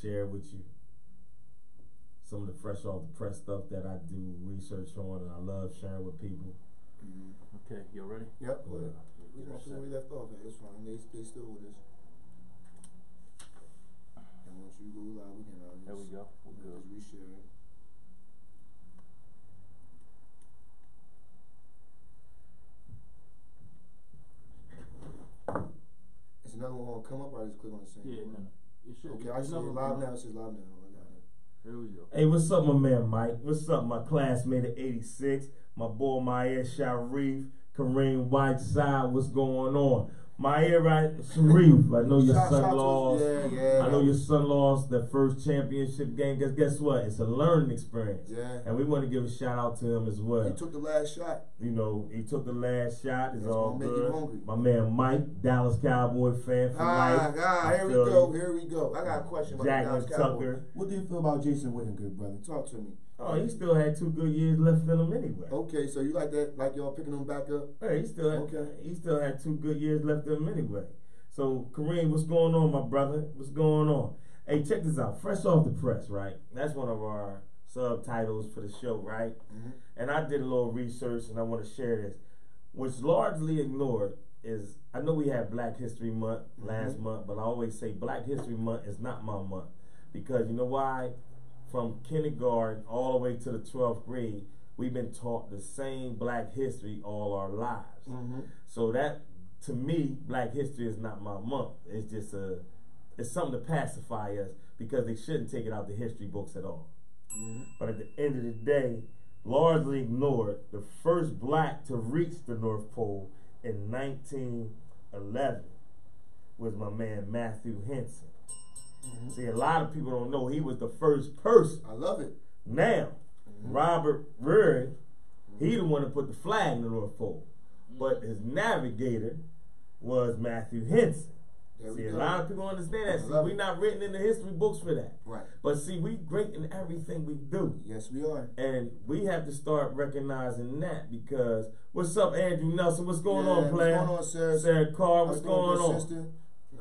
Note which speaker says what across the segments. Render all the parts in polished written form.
Speaker 1: share with you some of the fresh off the press stuff that I do research on, and I love sharing with people.
Speaker 2: Okay, you ready?
Speaker 3: Yep. Well, we gonna see where we left off at. It's fine. They still with us. And once you go live, we can.
Speaker 2: There we go. We're good.
Speaker 3: Just reshare it. Is another one gonna come up, or I just click on the same?
Speaker 2: Yeah, no. It should.
Speaker 3: Okay, I see it live now. It says live now. I got it.
Speaker 2: Here we go.
Speaker 1: Hey, what's up, my man Mike? What's up, my classmate at 86? My boy Maher Sharif, Kareem Whiteside. What's going on? Maher Sharif, I know your son lost. I know your son lost the first championship game. Guess what? It's a learning experience.
Speaker 3: Yeah.
Speaker 1: And we want to give a shout out to him as well.
Speaker 3: He took the last shot.
Speaker 1: You know, he took the last shot. It's all good. My man Mike, Dallas Cowboy fan for life.
Speaker 3: Here we go. Here we go. I got a question about
Speaker 1: Jack
Speaker 3: Dallas
Speaker 1: Tucker.
Speaker 3: Cowboy. What do you feel about Jason Witten, good brother? Talk to me.
Speaker 1: Oh, he still had 2 good years left in him anyway.
Speaker 3: Okay, so you like that? Like y'all picking him back up?
Speaker 1: Hey, he still had 2 good years left in him anyway. So, Kareem, what's going on, my brother? What's going on? Hey, check this out. Fresh off the press, right? That's one of our subtitles for the show, right? And I did a little research, and I want to share this. What's largely ignored is, I know we had Black History Month last month, but I always say Black History Month is not my month. Because you know why? From kindergarten all the way to the 12th grade, we've been taught the same Black history all our lives. So that, to me, Black history is not my month. It's just it's something to pacify us, because they shouldn't take it out the history books at all. But at the end of the day, largely ignored, the first Black to reach the North Pole in 1911 was my man Matthew Henson. See, a lot of people don't know he was the first person.
Speaker 3: I love it.
Speaker 1: Now, Robert Rury, he the one that put the flag in the North Pole. But his navigator was Matthew Henson. See, a lot of people understand that. See, we're not written in the history books for that.
Speaker 3: Right.
Speaker 1: But see, we great in everything we do.
Speaker 3: Yes, we are.
Speaker 1: And we have to start recognizing that, because what's up, Andrew Nelson? What's going on, player?
Speaker 3: What's going on, Sarah?
Speaker 1: Sarah Carr, what's going on?
Speaker 3: Sister?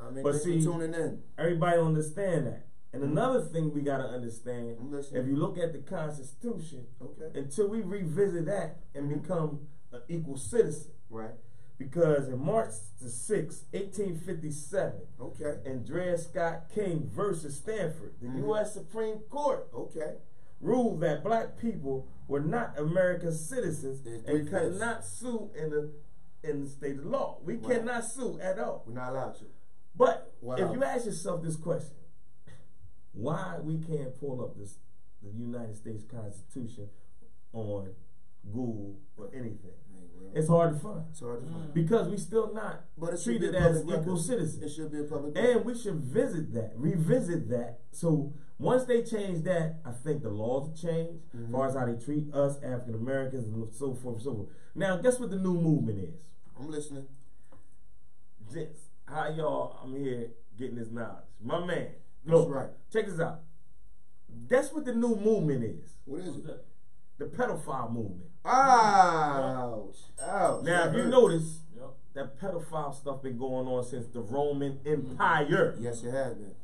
Speaker 3: I mean,
Speaker 1: But
Speaker 3: thanks
Speaker 1: see,
Speaker 3: for tuning in.
Speaker 1: Everybody don't understand that. And another thing we gotta understand, if you look at the Constitution, until we revisit that and become an equal citizen,
Speaker 3: right?
Speaker 1: Because in March the 6th, 1857, in Dred Scott King versus Stanford, the U.S. Supreme Court ruled that Black people were not American citizens and could not sue in the state of law. We cannot sue at all.
Speaker 3: We're not allowed to.
Speaker 1: But if you ask yourself this question, why we can't pull up the United States Constitution on Google or anything? It's hard to find.
Speaker 3: It's hard to find.
Speaker 1: Because we still not treated as equal citizens.
Speaker 3: It should be a public
Speaker 1: record. And we should revisit that. So once they change that, I think the laws will change as far as how they treat us, African Americans, and so forth and so forth. Now, guess what the new movement is?
Speaker 3: I'm listening.
Speaker 1: Gents, how y'all, I'm here getting this knowledge. My man, look, check this out. Guess what the new movement is?
Speaker 3: What is it?
Speaker 1: The pedophile movement.
Speaker 3: Ouch. Ouch.
Speaker 1: Now, if you notice, that pedophile stuff been going on since the Roman Empire.
Speaker 3: Yes, it has been.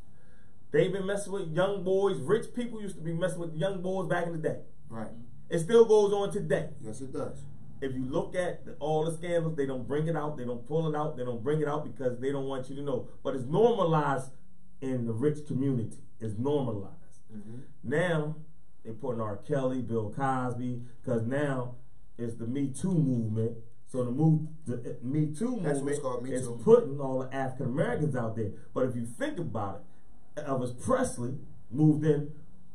Speaker 1: They've been messing with young boys. Rich people used to be messing with young boys back in the day.
Speaker 3: Right.
Speaker 1: It still goes on today.
Speaker 3: Yes, it does.
Speaker 1: If you look at all the scandals, they don't bring it out. They don't pull it out. They don't bring it out because they don't want you to know. But it's normalized in the rich community. It's normalized. Now, they're putting R. Kelly, Bill Cosby, because now it's the Me Too movement. So the Me Too movement is putting all the African Americans out there. But if you think about it, Elvis Presley moved in.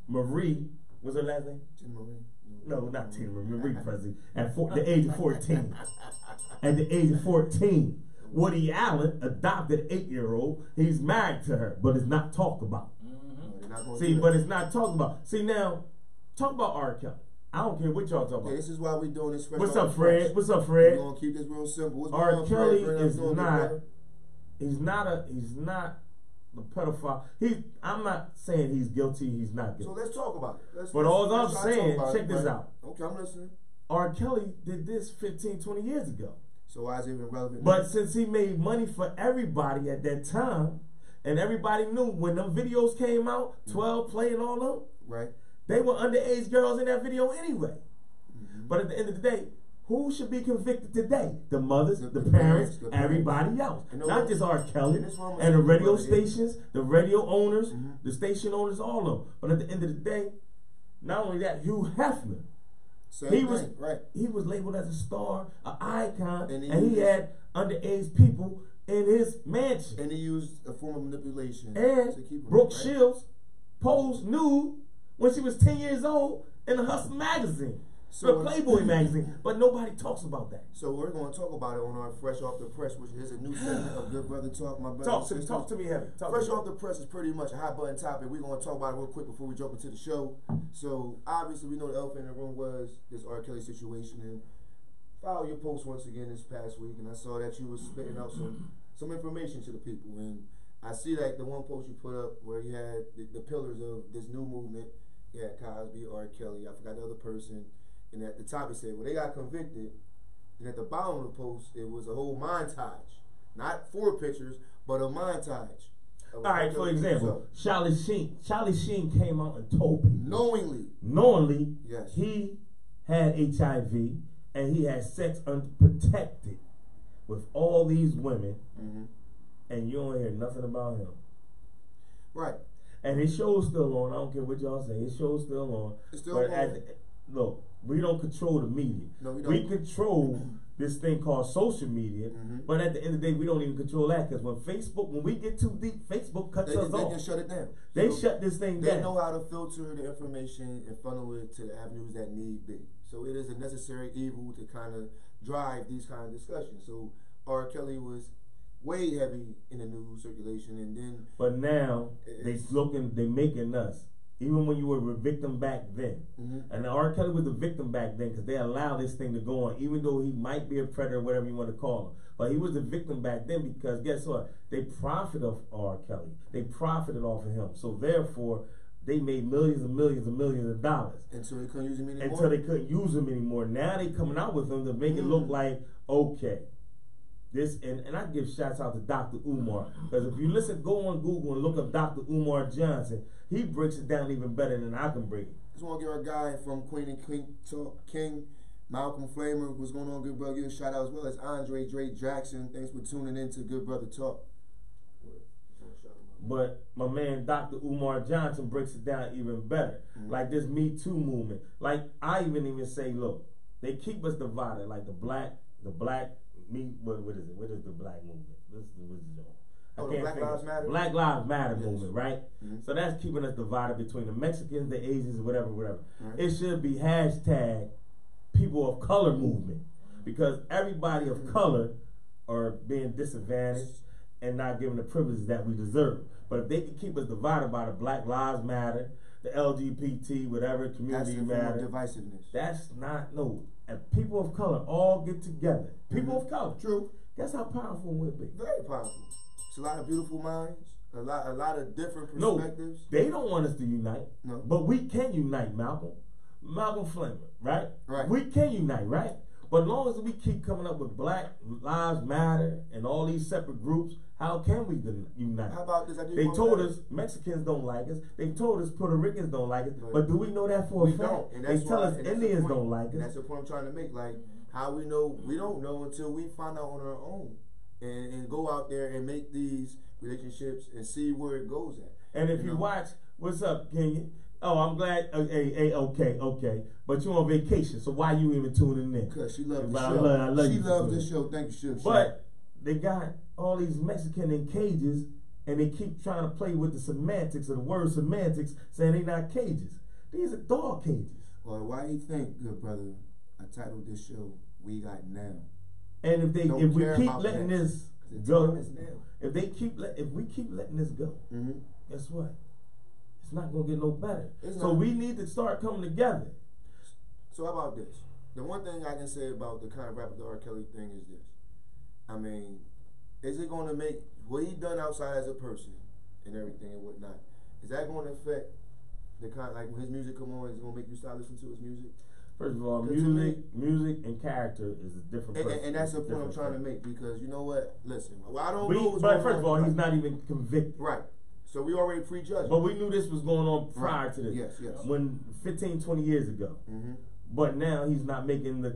Speaker 1: Marie, what's her last name?
Speaker 3: Marie.
Speaker 1: No, not Tina Marie Presley. At the age of 14. At the age of 14, Woody Allen adopted an 8-year-old. He's married to her, but it's not talked about. See, but it's not talked about. See, now, talk about R. Kelly. I don't care what y'all talk about.
Speaker 3: Yeah, this is why we're doing this.
Speaker 1: What's up, Fred? What's up, Fred?
Speaker 3: We're gonna keep this real simple.
Speaker 1: R. Kelly is not. He's not the pedophile. I'm not saying he's guilty. He's not guilty.
Speaker 3: So let's talk about it.
Speaker 1: But all I'm saying, check this out.
Speaker 3: Okay, I'm listening.
Speaker 1: R. Kelly did this 15, 20 years ago.
Speaker 3: So why is it even relevant?
Speaker 1: But since he made money for everybody at that time, And everybody knew when them videos came out, 12 Play and all them,
Speaker 3: Right.
Speaker 1: they were underage girls in that video anyway.
Speaker 3: Mm-hmm.
Speaker 1: But at the end of the day, who should be convicted today? The mothers, the
Speaker 3: the
Speaker 1: parents,
Speaker 3: parents.
Speaker 1: everybody else.
Speaker 3: You know
Speaker 1: Not
Speaker 3: what?
Speaker 1: just R. Kelly
Speaker 3: And this one was
Speaker 1: and the
Speaker 3: saying,
Speaker 1: radio
Speaker 3: brother,
Speaker 1: stations, the radio owners,
Speaker 3: Mm-hmm.
Speaker 1: the station owners, all of them. But at the end of the day, not only that, Hugh Hefner,
Speaker 3: Same
Speaker 1: he
Speaker 3: thing,
Speaker 1: was
Speaker 3: right.
Speaker 1: he was labeled as a star, an icon,
Speaker 3: And
Speaker 1: and he
Speaker 3: he
Speaker 1: had underage people in his mansion.
Speaker 3: And he used a form of manipulation
Speaker 1: And
Speaker 3: to keep him,
Speaker 1: Brooke
Speaker 3: right?
Speaker 1: Shields posed nude when she was 10 years old in the Hustle magazine,
Speaker 3: So-
Speaker 1: the Playboy magazine. But nobody talks about that.
Speaker 3: So we're going to talk about it on our Fresh Off the Press, which is a new segment of Good Brother Talk, my brother.
Speaker 1: Talk to me, Heavy.
Speaker 3: Fresh Off the Press is pretty much a hot button topic. We're going to talk about it real quick before we jump into the show. So obviously we know the elephant in the room was this R. Kelly situation, and follow your post once again this past week, and I saw that you was spitting out some information to the people, and I see like the one post you put up where you had the pillars of this new movement. You had Cosby, R. Kelly, I forgot the other person, and at the top it said, well, they got convicted, and at the bottom of the post it was a whole montage, not 4 pictures, but a montage.
Speaker 1: All right, for example, Charlie Sheen came out and told people knowingly
Speaker 3: Yes.
Speaker 1: he had HIV and he had sex unprotected with all these women,
Speaker 3: Mm-hmm.
Speaker 1: and you don't hear nothing about him.
Speaker 3: Right.
Speaker 1: And his show's still on. I don't care what y'all say. His show's still on.
Speaker 3: It's still
Speaker 1: but
Speaker 3: on.
Speaker 1: Look, we don't control the media.
Speaker 3: No, we
Speaker 1: We
Speaker 3: don't.
Speaker 1: control this thing called social media.
Speaker 3: Mm-hmm.
Speaker 1: But at the end of the day, we don't even control that, because when we get too deep, Facebook cuts
Speaker 3: They
Speaker 1: us
Speaker 3: can
Speaker 1: off.
Speaker 3: shut it down.
Speaker 1: They
Speaker 3: So
Speaker 1: shut this thing
Speaker 3: They
Speaker 1: down.
Speaker 3: know how to filter the information and funnel it to the avenues that need be. So it is a necessary evil to kind of drive these kind of discussions. So R. Kelly was way heavy in the news circulation, and then
Speaker 1: But now
Speaker 3: It's-
Speaker 1: they making us. Even when you were a victim back then, and R. Kelly was the victim back then because they allowed this thing to go on, even though he might be a predator, whatever you want to call him. But he was the victim back then because guess what? They profited off R. Kelly. They profited off of him. So therefore, they made millions and millions and millions of dollars
Speaker 3: until they couldn't use him anymore.
Speaker 1: until they couldn't use him anymore. Now they coming out with him to make it look like okay. This and I give shouts out to Dr. Umar, because if you go on Google and look up Dr. Umar Johnson, he breaks it down even better than I can break it.
Speaker 3: Just want to give our guy from Queen and King Talk, King, Malcolm Flamer, what's going on, Good Brother? Give a shout out as well as Andre Dre Jackson. Thanks for tuning in to Good Brother Talk.
Speaker 1: But my man Dr. Umar Johnson breaks it down even better. Like this Me Too movement. Like I even say, look, they keep us divided. Like the black me. What is it? What is the black movement? What is it?
Speaker 3: Oh, the Black Lives Matter?
Speaker 1: Black Lives Matter
Speaker 3: Yes.
Speaker 1: movement, right? So that's keeping us divided between the Mexicans, the Asians, whatever.
Speaker 3: Right.
Speaker 1: It should be hashtag people of color movement, because everybody of color are being disadvantaged and not given the privileges that we deserve. But if they can keep us divided by the Black Lives Matter, the LGBT, whatever, community
Speaker 3: That's the
Speaker 1: matter,
Speaker 3: form of divisiveness.
Speaker 1: that's not, no. And people of color all get together. People of color.
Speaker 3: True.
Speaker 1: Guess how powerful we'll be.
Speaker 3: Very powerful. It's a lot of beautiful minds, a lot of different
Speaker 1: No,
Speaker 3: perspectives.
Speaker 1: they don't want us to unite.
Speaker 3: No.
Speaker 1: But we can unite, Malcolm Flamer, right?
Speaker 3: Right.
Speaker 1: We can unite, right? But as long as we keep coming up with Black Lives Matter and all these separate groups, how can we unite?
Speaker 3: How about this?
Speaker 1: They told us Mexicans don't like us. They told us Puerto Ricans don't like us. But do we know that for a
Speaker 3: We
Speaker 1: fact?
Speaker 3: don't. And
Speaker 1: They
Speaker 3: that's
Speaker 1: tell
Speaker 3: why-
Speaker 1: us
Speaker 3: and that's the
Speaker 1: Indians
Speaker 3: point.
Speaker 1: don't like us.
Speaker 3: And that's the point I'm trying to make. Like, how we know, we don't know until we find out on our own. And go out there and make these relationships and see where it goes at.
Speaker 1: And if you watch, what's up, Kenya? Oh, I'm glad. Okay. But you're on vacation, so why you even tuning in?
Speaker 3: Because she loves the
Speaker 1: But
Speaker 3: show.
Speaker 1: I love
Speaker 3: She
Speaker 1: you for
Speaker 3: loves
Speaker 1: tuning
Speaker 3: this
Speaker 1: in.
Speaker 3: show. Thank you, Shug.
Speaker 1: But they got all these Mexican in cages, and they keep trying to play with the semantics of the word semantics, saying they not cages. These are dog cages.
Speaker 3: Well, why do you think, good brother, I titled this show "We Got Now"?
Speaker 1: And if
Speaker 3: Don't
Speaker 1: we
Speaker 3: care
Speaker 1: keep
Speaker 3: about
Speaker 1: letting
Speaker 3: that.
Speaker 1: this
Speaker 3: The
Speaker 1: go,
Speaker 3: time is now.
Speaker 1: if we keep letting this go, guess what? It's not gonna get no better.
Speaker 3: It's
Speaker 1: So
Speaker 3: not.
Speaker 1: we need to start coming together.
Speaker 3: So how about this? The one thing I can say about the kind of rap the R. Kelly thing is this. I mean, is it going to make what he done outside as a person and everything and whatnot? Is that going to affect the kind, like when his music come on? Is it going to make you start listening to his music?
Speaker 1: First of all,
Speaker 3: Because to
Speaker 1: music and character is a different person.
Speaker 3: And that's the
Speaker 1: It's a
Speaker 3: point I'm
Speaker 1: different
Speaker 3: trying to
Speaker 1: person.
Speaker 3: make, because you know what? Listen, well, I don't know what's
Speaker 1: But
Speaker 3: going
Speaker 1: first
Speaker 3: on.
Speaker 1: of all, he's
Speaker 3: Right.
Speaker 1: not even convicted.
Speaker 3: Right. So we already prejudged.
Speaker 1: But we knew this was going on prior to this.
Speaker 3: Yes, yes.
Speaker 1: When 15, 20 years ago.
Speaker 3: Mm-hmm.
Speaker 1: But now he's not making the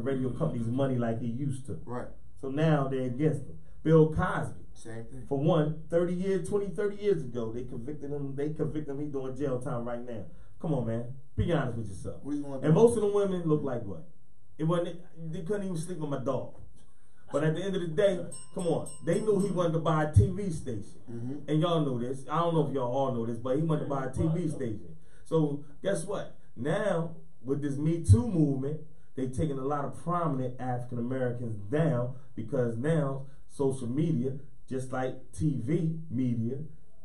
Speaker 1: radio companies money like he used to.
Speaker 3: Right.
Speaker 1: So now they're against him. Bill Cosby.
Speaker 3: Same thing.
Speaker 1: For one, 30 years ago, they convicted him. He's doing jail time right now. Come on, man. Be honest with yourself.
Speaker 3: What do you want to
Speaker 1: And
Speaker 3: do?
Speaker 1: most of the women look like what? They couldn't even sleep with my dog. But at the end of the day, come on. They knew he wanted to buy a TV station.
Speaker 3: Mm-hmm.
Speaker 1: And y'all know this. I don't know if y'all all know this, but he wanted to buy a TV station. So guess what? Now, with this Me Too movement, they've taken a lot of prominent African Americans down, because now social media, just like TV media,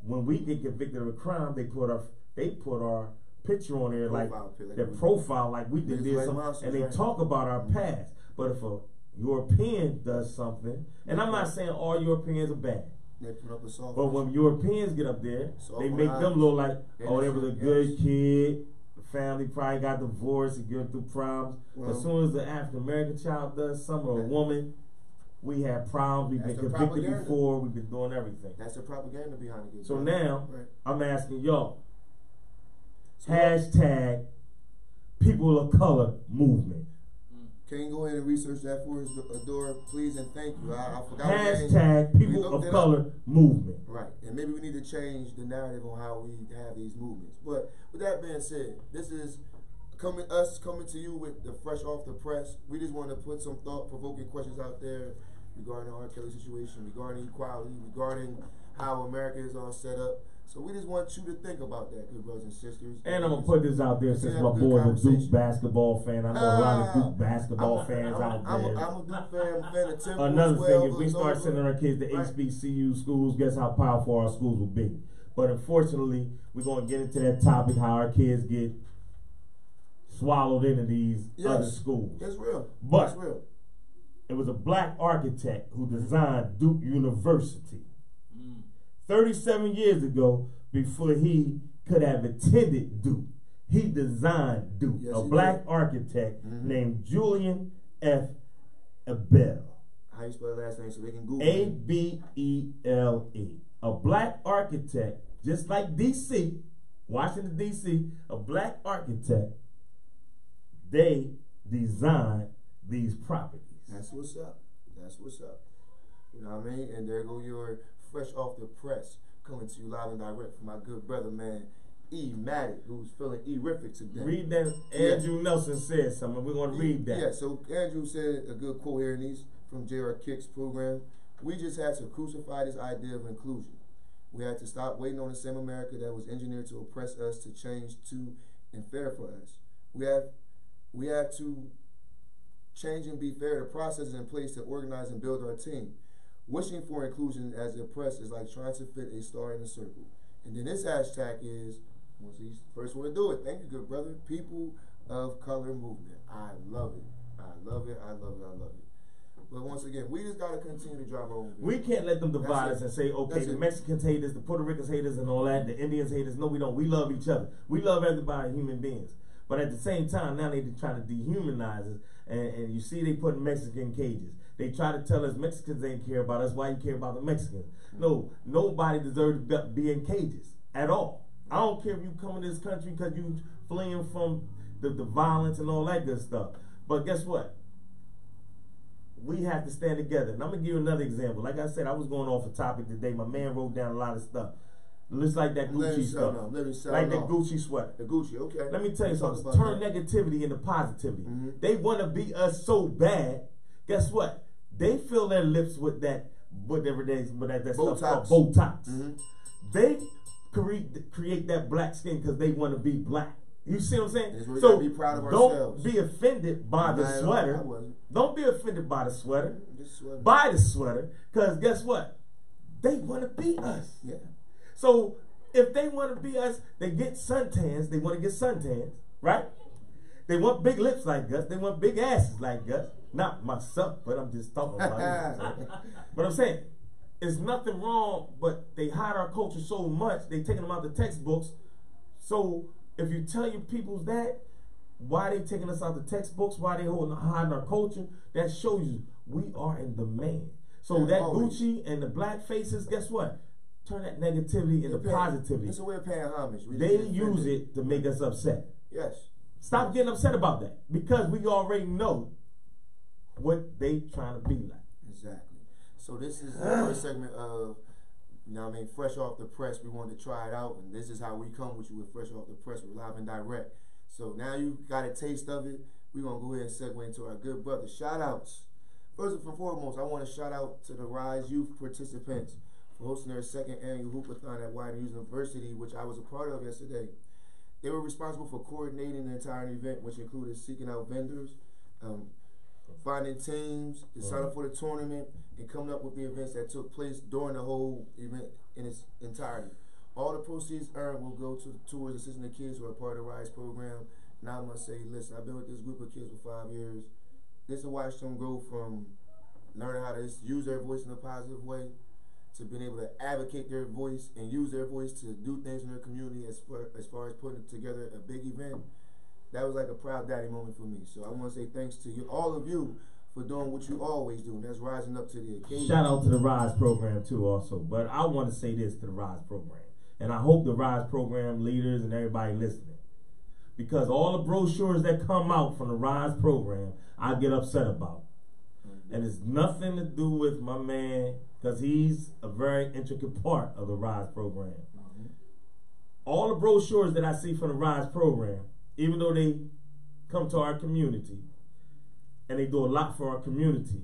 Speaker 1: when we get convicted of a crime, they put our picture on there, like their profile, like we did
Speaker 3: Like
Speaker 1: something,
Speaker 3: monsters,
Speaker 1: and they
Speaker 3: right.
Speaker 1: talk about our past. But if a European does something, and I'm not saying all Europeans are bad,
Speaker 3: They put up a soft.
Speaker 1: but when Europeans get up there,
Speaker 3: Soft
Speaker 1: they
Speaker 3: on
Speaker 1: make
Speaker 3: eyes.
Speaker 1: them look like, oh, they was a
Speaker 3: Innocent,
Speaker 1: good
Speaker 3: yes.
Speaker 1: kid. The family probably got divorced, he going through problems. But
Speaker 3: Well,
Speaker 1: as soon as the African American child does something, or a
Speaker 3: that-
Speaker 1: woman, we have problems. We've
Speaker 3: That's
Speaker 1: been
Speaker 3: the
Speaker 1: convicted
Speaker 3: propaganda.
Speaker 1: before. We've been doing everything.
Speaker 3: That's the propaganda behind it.
Speaker 1: So
Speaker 3: bro.
Speaker 1: now,
Speaker 3: Right.
Speaker 1: I'm asking y'all,
Speaker 3: So
Speaker 1: hashtag people of color movement.
Speaker 3: can you go ahead and research that for us, Adora, please, and thank you. I forgot the name.
Speaker 1: Hashtag
Speaker 3: We
Speaker 1: people
Speaker 3: looked
Speaker 1: of
Speaker 3: it up.
Speaker 1: color movement.
Speaker 3: Right, and maybe we need to change the narrative on how we have these movements. But with that being said, this is coming to you with the fresh off the press. We just want to put some thought-provoking questions out there regarding the R. Kelly situation, regarding equality, regarding how America is all set up. So we just want you to think about that, good brothers and sisters.
Speaker 1: And I'm gonna put this out there, since
Speaker 3: Have
Speaker 1: my
Speaker 3: a good
Speaker 1: boy's a Duke
Speaker 3: conversation.
Speaker 1: basketball fan. I know a lot of Duke basketball fans out
Speaker 3: I'm
Speaker 1: there.
Speaker 3: a Duke fan. I'm a fan of Temple
Speaker 1: Another
Speaker 3: as well.
Speaker 1: thing, if we start
Speaker 3: Villanova.
Speaker 1: sending our kids to
Speaker 3: Right.
Speaker 1: HBCU schools, guess how powerful our schools will be. But unfortunately, we're gonna get into that topic, how our kids get swallowed into these other schools.
Speaker 3: It's real.
Speaker 1: But
Speaker 3: it's real.
Speaker 1: it was a black architect who designed Duke University 37 years ago, before he could have attended Duke. He designed Duke.
Speaker 3: Yes,
Speaker 1: A
Speaker 3: he
Speaker 1: black
Speaker 3: did.
Speaker 1: architect
Speaker 3: Mhm.
Speaker 1: named Julian F. Abel.
Speaker 3: How you spell the last name so they can Google
Speaker 1: A
Speaker 3: it?
Speaker 1: B E L E. A black architect, just like DC, Washington DC, a black architect, they designed these properties.
Speaker 3: That's what's up. That's what's up. You know what I mean? And there go your fresh off the press, coming to you live and direct from my good brother, man, E. Maddie, who's feeling E-rific today.
Speaker 1: Read that. Andrew Nelson said something. We're going to read that.
Speaker 3: Yeah, so Andrew said a good quote here in these from J.R. Kick's program. We just had to crucify this idea of inclusion. We had to stop waiting on the same America that was engineered to oppress us to change to and fair for us. We have to change and be fair. The process is in place to organize and build our team. Wishing for inclusion as the oppressed is like trying to fit a star in a circle. And then this hashtag is, once he's the first one to do it. Thank you, good brother. People of color movement. I love it. I love it. I love it. I love it. But once again, we just got to continue to drive our own.
Speaker 1: We can't let them divide
Speaker 3: That's
Speaker 1: us
Speaker 3: it.
Speaker 1: and say, okay,
Speaker 3: That's
Speaker 1: the
Speaker 3: it.
Speaker 1: Mexicans hate us, the Puerto Ricans hate us, and all that. The Indians hate us. No, we don't. We love each other. We love everybody, human beings. But at the same time, now they're trying to dehumanize us. And you see they put Mexican cages. They try to tell us Mexicans ain't care about us. Why you care about the Mexicans? No, nobody deserves to be in cages at all. I don't care if you come in this country because you fleeing from the violence and all that good stuff. But guess what? We have to stand together. And I'm going to give you another example. Like I said, I was going off a topic today. My man wrote down a lot of stuff. Looks like that Gucci stuff. Like that Gucci sweater.
Speaker 3: The Gucci, okay.
Speaker 1: Let me tell you something.
Speaker 3: Talk
Speaker 1: Turn
Speaker 3: about
Speaker 1: negativity into positivity.
Speaker 3: Mhm.
Speaker 1: They want to be us so bad. Guess what? They fill their lips with that, whatever they, with that stuff called Botox.
Speaker 3: Mhm.
Speaker 1: They create that black skin because they want to be black. You see what I'm saying?
Speaker 3: That's where we
Speaker 1: So
Speaker 3: gotta be proud of
Speaker 1: don't
Speaker 3: ourselves.
Speaker 1: be offended by the
Speaker 3: Not at all.
Speaker 1: sweater.
Speaker 3: I wasn't.
Speaker 1: Don't be offended by the sweater.
Speaker 3: Just sweater.
Speaker 1: Buy the sweater, because guess what? They want to be us.
Speaker 3: Yeah.
Speaker 1: So if they want to be us, they get suntans. They want to get suntans, right? They want big lips like us. They want big asses like us. Not myself, but I'm just talking about it. But I'm saying, it's nothing wrong, but they hide our culture so much, they taking them out the textbooks. So if you tell your peoples that, Why they taking us out the textbooks? Why they hiding our culture? That shows you we are in demand. So that Gucci and the black faces, guess what? Turn that negativity into positivity.
Speaker 3: It's a way of paying homage.
Speaker 1: They use it to make us upset.
Speaker 3: Yes.
Speaker 1: Stop getting upset about that because we already know what they trying to be like.
Speaker 3: Exactly. So this is the first segment of, you know what I mean, Fresh Off the Press. We wanted to try it out, and this is how we come with you with Fresh Off the Press. We're live and direct. So now you got a taste of it. We're going to go ahead and segue into our good brother. Shout outs. First and foremost, I want to shout out to the Rise Youth participants for hosting their second annual Hoopathon at Widener University, which I was a part of yesterday. They were responsible for coordinating the entire event, which included seeking out vendors, finding teams, deciding up for the tournament, and coming up with the events that took place during the whole event in its entirety. All the proceeds earned will go towards assisting the kids who are part of the RISE program. Now I must say, listen, I've been with this group of kids for 5 years. This to watch them grow from learning how to use their voice in a positive way to being able to advocate their voice and use their voice to do things in their community as far as putting together a big event. That was like a proud daddy moment for me. So I want to say thanks to you, all of you, for doing what you always do, and that's rising up to the occasion.
Speaker 1: Shout out to the RISE program too also. But I want to say this to the RISE program. And I hope the RISE program leaders and everybody listening. Because all the brochures that come out from the RISE program, I get upset about. And it's nothing to do with my man, because he's a very intricate part of the RISE program. All the brochures that I see from the RISE program, even though they come to our community, and they do a lot for our community,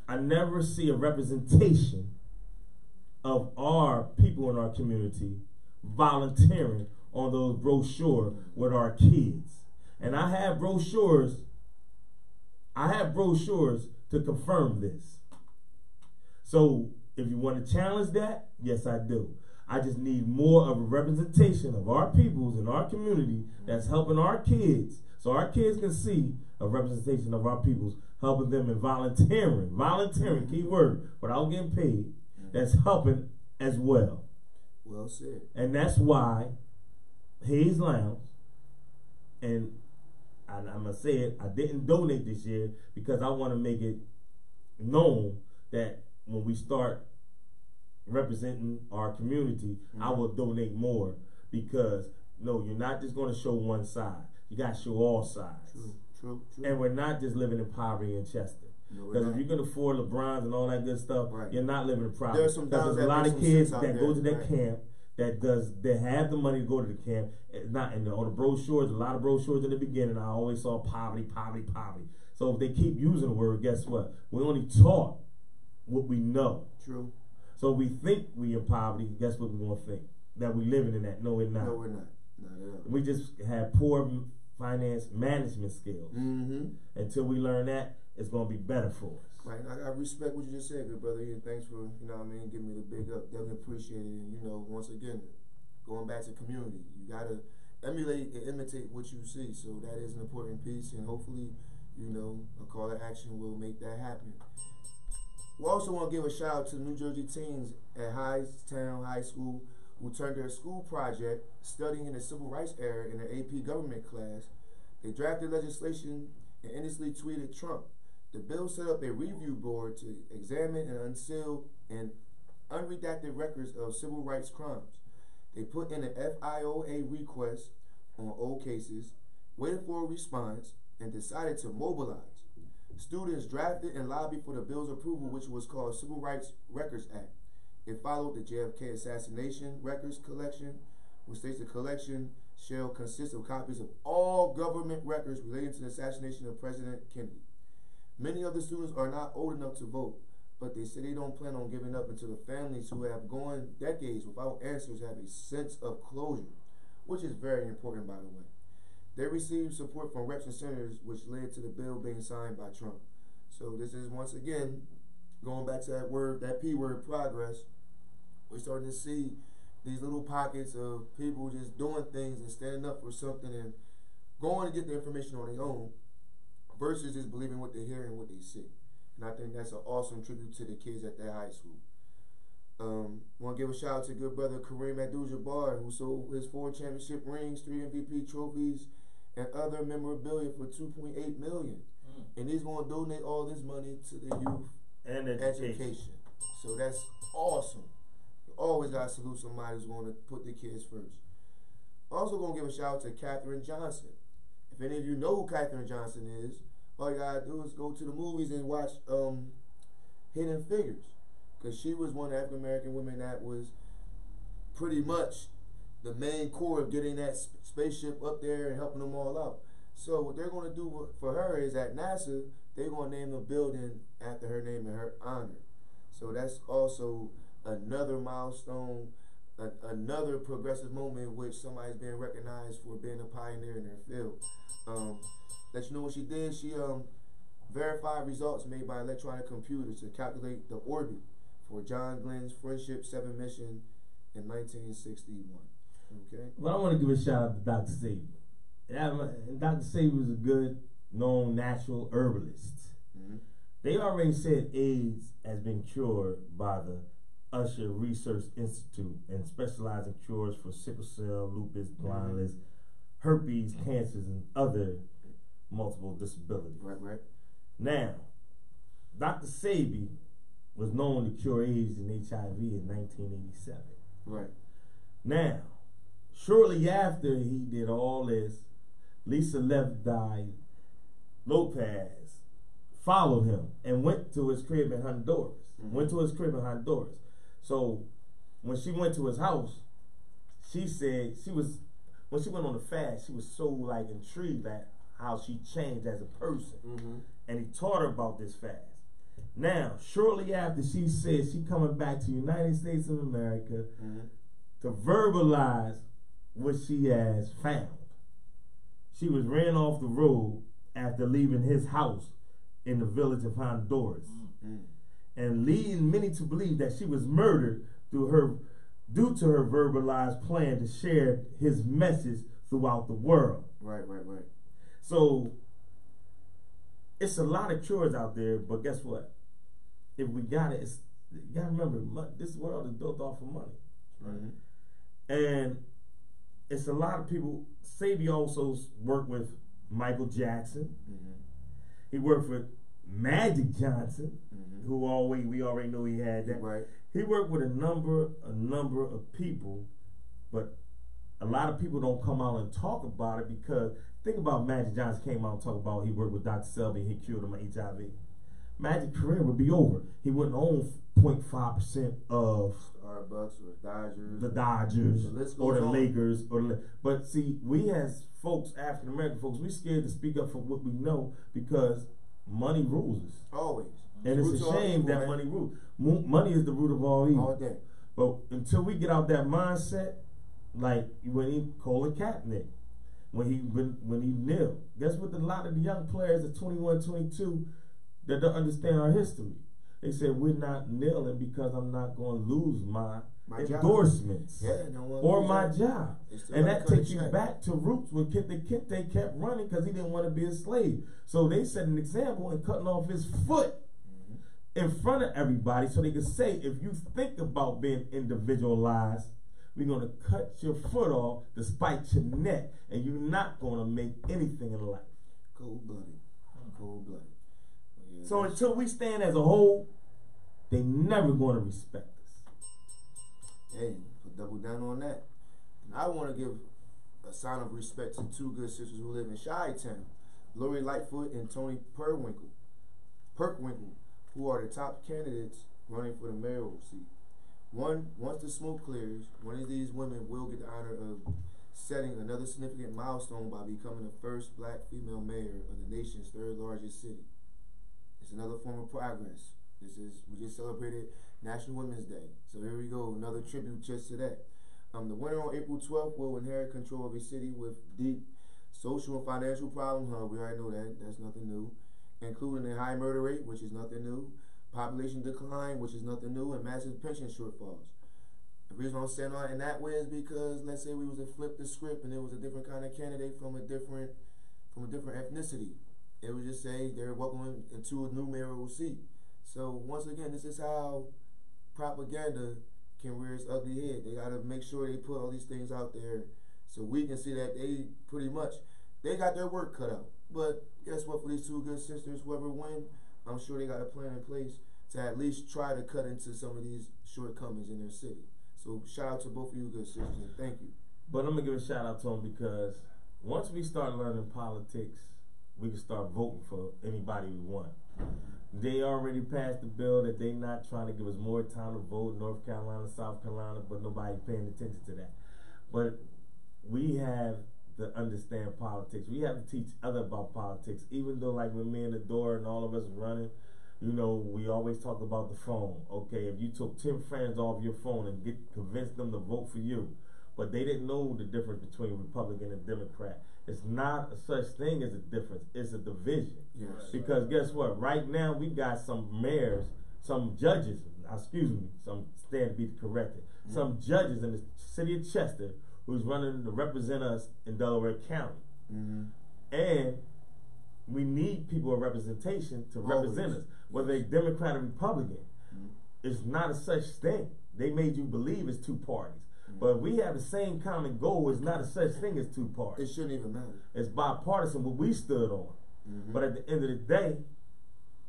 Speaker 1: I never see a representation of our people in our community volunteering on those brochures with our kids. And I have brochures to confirm this. So if you want to challenge that, yes I do. I just need more of a representation of our peoples in our community that's helping our kids, so our kids can see a representation of our peoples, helping them in volunteering, key word, without getting paid, that's helping as well.
Speaker 3: Well said.
Speaker 1: And that's why Hayes Lounge, and I'm going to say it, I didn't donate this year because I want to make it known that when we start representing our community, I will donate more, because no, you're not just going to show one side. You got to show all sides.
Speaker 3: True.
Speaker 1: And we're not just living in poverty in Chester. Because if you can afford LeBrons and all that good stuff, you're not living in poverty. There's a lot of kids that go to that camp that have the money to go to the camp. It's not on the brochures, a lot of brochures in the beginning, I always saw poverty. So if they keep using the word, guess what? We only taught what we know.
Speaker 3: True.
Speaker 1: So we think we in poverty, guess what we're going to think? That we living in that. No, we're not.
Speaker 3: No, we're not. Not at all.
Speaker 1: We just have poor finance management skills. Until we learn that, it's going to be better for us.
Speaker 3: Right. I respect what you just said, good brother. And thanks for, giving me the big up. Definitely appreciate it. And, once again, going back to community, you got to emulate and imitate what you see. So that is an important piece. And hopefully, a call to action will make that happen. We also want to give a shout out to the New Jersey teens at Hightstown High School who turned their school project studying in the civil rights era in their AP government class. They drafted legislation and endlessly tweeted Trump. The bill set up a review board to examine and unseal and unredacted records of civil rights crimes. They put in an FIOA request on old cases, waited for a response, and decided to mobilize. Students drafted and lobbied for the bill's approval, which was called Civil Rights Records Act. It followed the JFK assassination records collection, which states the collection shall consist of copies of all government records relating to the assassination of President Kennedy. Many of the students are not old enough to vote, but they say they don't plan on giving up until the families who have gone decades without answers have a sense of closure, which is very important, by the way. They received support from reps and senators, which led to the bill being signed by Trump. So this is, once again, going back to that P word, progress. We're starting to see these little pockets of people just doing things and standing up for something and going to get the information on their own versus just believing what they hear and what they see. And I think that's an awesome tribute to the kids at that high school. Want to give a shout out to good brother Kareem Abdul-Jabbar, who sold his 4 championship rings, 3 MVP trophies, and other memorabilia for $2.8 million. And he's going to donate all this money to the youth
Speaker 1: And
Speaker 3: education. So that's awesome. You always got to salute somebody who's going to put the kids first. Also going to give a shout out to Katherine Johnson. If any of you know who Katherine Johnson is, all you got to do is go to the movies and watch Hidden Figures. Because she was one of the African American women that was pretty much the main core of getting that spaceship up there and helping them all out. So what they're going to do for her is at NASA, they're going to name the building after her name in her honor. So that's also another milestone, another progressive moment in which somebody's being recognized for being a pioneer in their field. Let you know what she did. She verified results made by electronic computers to calculate the orbit for John Glenn's Friendship 7 mission in 1961. Okay.
Speaker 1: But I want to give a shout out to Dr. Sebi. And Dr. Sebi was a good, known natural herbalist.
Speaker 3: Mm-hmm.
Speaker 1: They already said AIDS has been cured by the Usher Research Institute and specialize in cures for sickle cell, lupus, blindness, herpes, cancers, and other multiple disabilities.
Speaker 3: Right.
Speaker 1: Now, Dr. Sebi was known to cure AIDS and HIV in 1987.
Speaker 3: Right.
Speaker 1: Now, shortly after he did all this, Lisa Levi Lopez followed him and went to his crib in Honduras. So when she went to his house, she said when she went on the fast, she was so like intrigued at how she changed as a person.
Speaker 3: Mm-hmm.
Speaker 1: And he taught her about this fast. Now, shortly after, she said she coming back to the United States of America to verbalize what she has found. She was ran off the road after leaving his house in the village of Honduras, and leading many to believe that she was murdered due to her verbalized plan to share his message throughout the world.
Speaker 3: Right.
Speaker 1: So it's a lot of cures out there, but guess what? If we got it, you gotta remember, this world is built off of money,
Speaker 3: Right.
Speaker 1: and it's a lot of people. Sebi also worked with Michael Jackson.
Speaker 3: Mm-hmm.
Speaker 1: He worked with Magic Johnson,
Speaker 3: Mm-hmm.
Speaker 1: who we already know he had that.
Speaker 3: Right.
Speaker 1: He worked with a number of people, but a lot of people don't come out and talk about it because think about Magic Johnson came out and talked about he worked with Dr. Sebi and he cured him of HIV. Magic's career would be over. He wouldn't own 0.5% of
Speaker 3: Starbucks or Dodgers.
Speaker 1: the Dodgers
Speaker 3: The list
Speaker 1: or
Speaker 3: goes
Speaker 1: the
Speaker 3: on.
Speaker 1: Lakers but see, we as folks, African American folks, we scared to speak up for what we know because money rules us.
Speaker 3: Always.
Speaker 1: And it's
Speaker 3: Roots
Speaker 1: a
Speaker 3: of all
Speaker 1: shame
Speaker 3: evil,
Speaker 1: that
Speaker 3: man.
Speaker 1: money rules. Money is the root of all evil.
Speaker 3: All day.
Speaker 1: But until we get out that mindset, like when he Colin Kaepernick, when he kneeled, guess what? A lot of the young players at 21, 22 that don't understand our history. They said we're not kneeling because I'm not going to lose my
Speaker 3: job.
Speaker 1: endorsements
Speaker 3: Yeah, no one
Speaker 1: or
Speaker 3: lose
Speaker 1: my
Speaker 3: that.
Speaker 1: job.
Speaker 3: They still
Speaker 1: And
Speaker 3: gotta
Speaker 1: that
Speaker 3: cut a
Speaker 1: takes you
Speaker 3: check.
Speaker 1: back to roots when Kente kept running because he didn't want to be a slave. So they set an example in cutting off his foot in front of everybody so they could say, if you think about being individualized, we're going to cut your foot off to spite your neck, and you're not going to make anything in life.
Speaker 3: Cold-blooded. Cold-blooded. Yeah,
Speaker 1: So
Speaker 3: that's-
Speaker 1: until we stand as a whole, they never going to respect us.
Speaker 3: Hey, put double down on that. And I want to give a sign of respect to two good sisters who live in Chi-Town, Lori Lightfoot and Tony Perkwinkle, who are the top candidates running for the mayoral seat. Once the smoke clears, one of these women will get the honor of setting another significant milestone by becoming the first black female mayor of the nation's third largest city. It's another form of progress. We just celebrated National Women's Day. So here we go, another tribute just to that. The winner on April 12th will inherit control of a city with deep social and financial problems. We already know that. That's nothing new. Including a high murder rate, which is nothing new. Population decline, which is nothing new. And massive pension shortfalls. The reason I'm saying on it in that way is because let's say we was to flip the script and it was a different kind of candidate from a different ethnicity. It would just say they're welcoming into a new mayoral seat. So once again, this is how propaganda can rear its ugly head. They got to make sure they put all these things out there so we can see that they pretty much they got their work cut out. But guess what? For these two good sisters, whoever win, I'm sure they got a plan in place to at least try to cut into some of these shortcomings in their city. So shout out to both of you good sisters, and thank you.
Speaker 1: But I'm gonna give a shout out to them because once we start learning politics, we can start voting for anybody we want. They already passed the bill that they not trying to give us more time to vote, North Carolina, South Carolina, but nobody's paying attention to that. But we have to understand politics. We have to teach other about politics. Even though, like when me and the door and all of us running, you know, we always talk about the phone. Okay, if you took 10 friends off your phone and convinced them to vote for you, but they didn't know the difference between Republican and Democrat. It's not a such thing as a difference. It's a division.
Speaker 3: Yes.
Speaker 1: Because guess what? Right now we got some mayors, some judges, some stand to be corrected, some judges in the city of Chester who's running to represent us in Delaware County. And we need people of representation to represent us, whether they Democrat or Republican. It's not a such thing. They made you believe it's two parties. But we have the same common goal. It's not a such thing as two parties.
Speaker 3: It shouldn't even matter.
Speaker 1: It's bipartisan, what we stood on. But at the end of the day,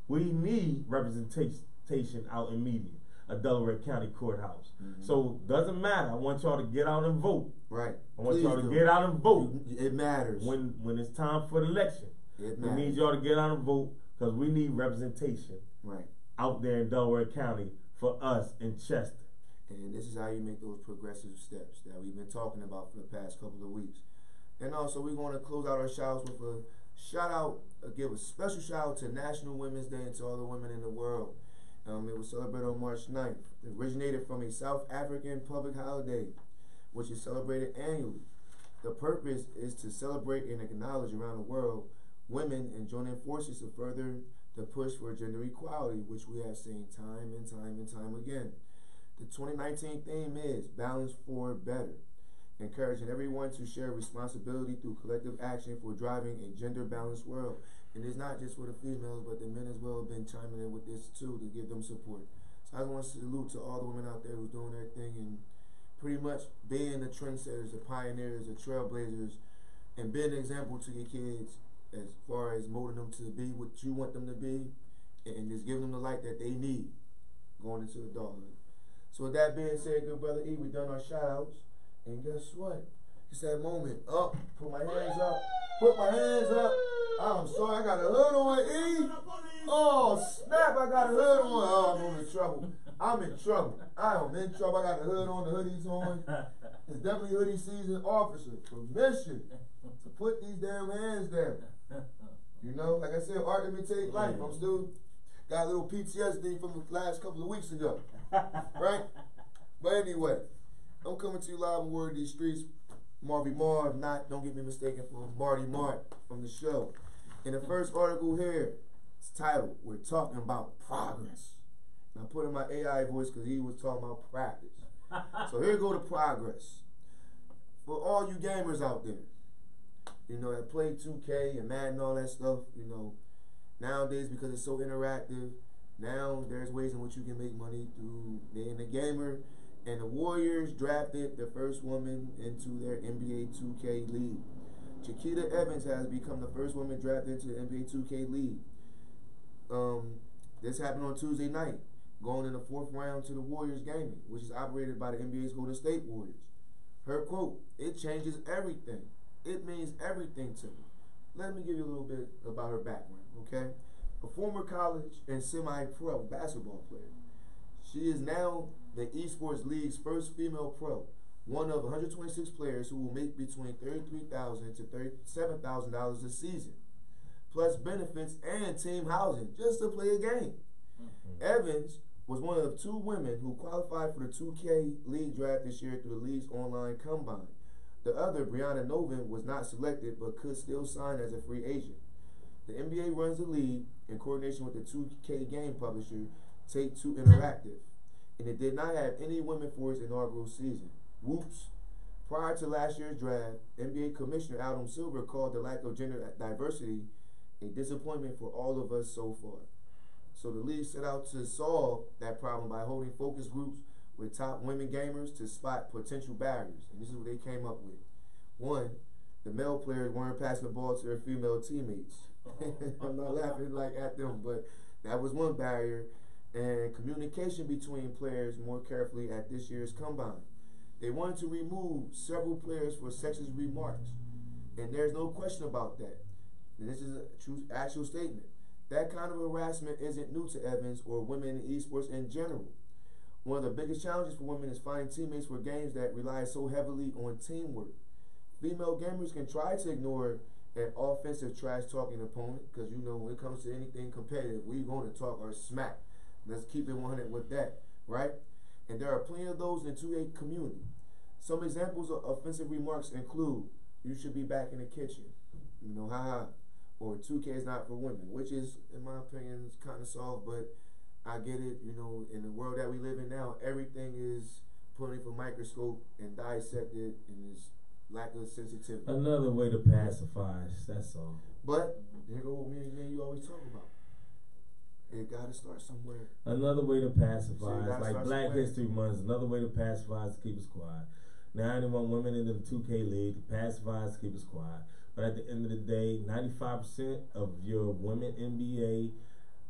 Speaker 1: we need representation out in media, a Delaware County courthouse. So doesn't matter. I want y'all to get out and vote.
Speaker 3: Right.
Speaker 1: I want y'all to get out and vote.
Speaker 3: It matters.
Speaker 1: When it's time for the election.
Speaker 3: It
Speaker 1: We
Speaker 3: matters.
Speaker 1: need y'all to get out and vote because we need representation
Speaker 3: Right.
Speaker 1: out there in Delaware County for us in Chester.
Speaker 3: And this is how you make those progressive steps that we've been talking about for the past couple of weeks. And also, we're going to close out our shouts with a shout out, give a special shout out to National Women's Day and to all the women in the world. It was celebrated on March 9th. It originated from a South African public holiday, which is celebrated annually. The purpose is to celebrate and acknowledge around the world women and joining forces to further the push for gender equality, which we have seen time and time and time again. The 2019 theme is Balance for Better, encouraging everyone to share responsibility through collective action for driving a gender-balanced world. And it's not just for the females, but the men as well have been chiming in with this too to give them support. So I want to salute to all the women out there who's doing their thing and pretty much being the trendsetters, the pioneers, the trailblazers, and being an example to your kids as far as molding them to be what you want them to be and just giving them the light that they need going into adulthood. So with that being said, good brother E, we done our shout outs. And guess what? It's that moment. Up. Put my hands up. Put my hands up. I'm sorry, I got a hood on, E. Oh, snap, I got a hood on. Oh, I'm in trouble. I'm in trouble. I am in trouble. I got the hood on, the hoodie's on. It's definitely hoodie season. Officer, permission to put these damn hands down. You know, like I said, art imitate life. I'm still got a little PTSD from the last couple of weeks ago. Right? But anyway, I'm coming to you live on Word of These Streets. Marvy Mar, if not, don't get me mistaken for Marty Mart from the show. In the first article here, it's titled, We're Talking About Progress. And I put in my AI voice because he was talking about practice. So here go to progress. For all you gamers out there, you know, that play 2K and Madden and all that stuff, you know, nowadays because it's so interactive, now there's ways in which you can make money through being a gamer. And the Warriors drafted the first woman into their NBA 2K league. Chiquita Evans has become the first woman drafted into the NBA 2K league. This happened on Tuesday night, going in the 4th round to the Warriors gaming, which is operated by the NBA's Golden State Warriors. Her quote, "It changes everything. It means everything to me." Let me give you a little bit about her background, okay? A former college and semi-pro basketball player. She is now the Esports League's first female pro, one of 126 players who will make between $33,000 to $37,000 a season, plus benefits and team housing just to play a game. Evans was one of 2 women who qualified for the 2K League draft this year through the league's online combine. The other, Brianna Novin, was not selected but could still sign as a free agent. The NBA runs the league in coordination with the 2K game publisher Take-Two Interactive, and it did not have any women for its inaugural season. Whoops. Prior to last year's draft, NBA Commissioner Adam Silver called the lack of gender diversity a disappointment for all of us so far. So the league set out to solve that problem by holding focus groups with top women gamers to spot potential barriers. And this is what they came up with. 1, the male players weren't passing the ball to their female teammates. I'm not laughing like at them, but that was one barrier. And communication between players more carefully at this year's combine. They wanted to remove several players for sexist remarks, and there's no question about that. And this is a true, actual statement. That kind of harassment isn't new to Evans or women in esports in general. One of the biggest challenges for women is finding teammates for games that rely so heavily on teamwork. Female gamers can try to ignore an offensive trash-talking opponent, because you know when it comes to anything competitive, we're going to talk our smack. Let's keep it 100 with that, right? And there are plenty of those in the 2K community. Some examples of offensive remarks include, "You should be back in the kitchen," you know, haha, or 2K is not for women, which is, in my opinion, is kind of soft, but I get it. You know, in the world that we live in now, everything is put into a microscope and dissected, and there's lack of sensitivity.
Speaker 1: Another way to pacify us, that's all.
Speaker 3: But here go what me and you always talk about. It gotta start somewhere.
Speaker 1: Another way to pacify
Speaker 3: See,
Speaker 1: us,
Speaker 3: that's
Speaker 1: like
Speaker 3: our
Speaker 1: Black
Speaker 3: square.
Speaker 1: History Month, is another way to pacify us, to keep us quiet. Now, I didn't want women into the 2K league to pacify us, keep us quiet. But at the end of the day, 95% of your women NBA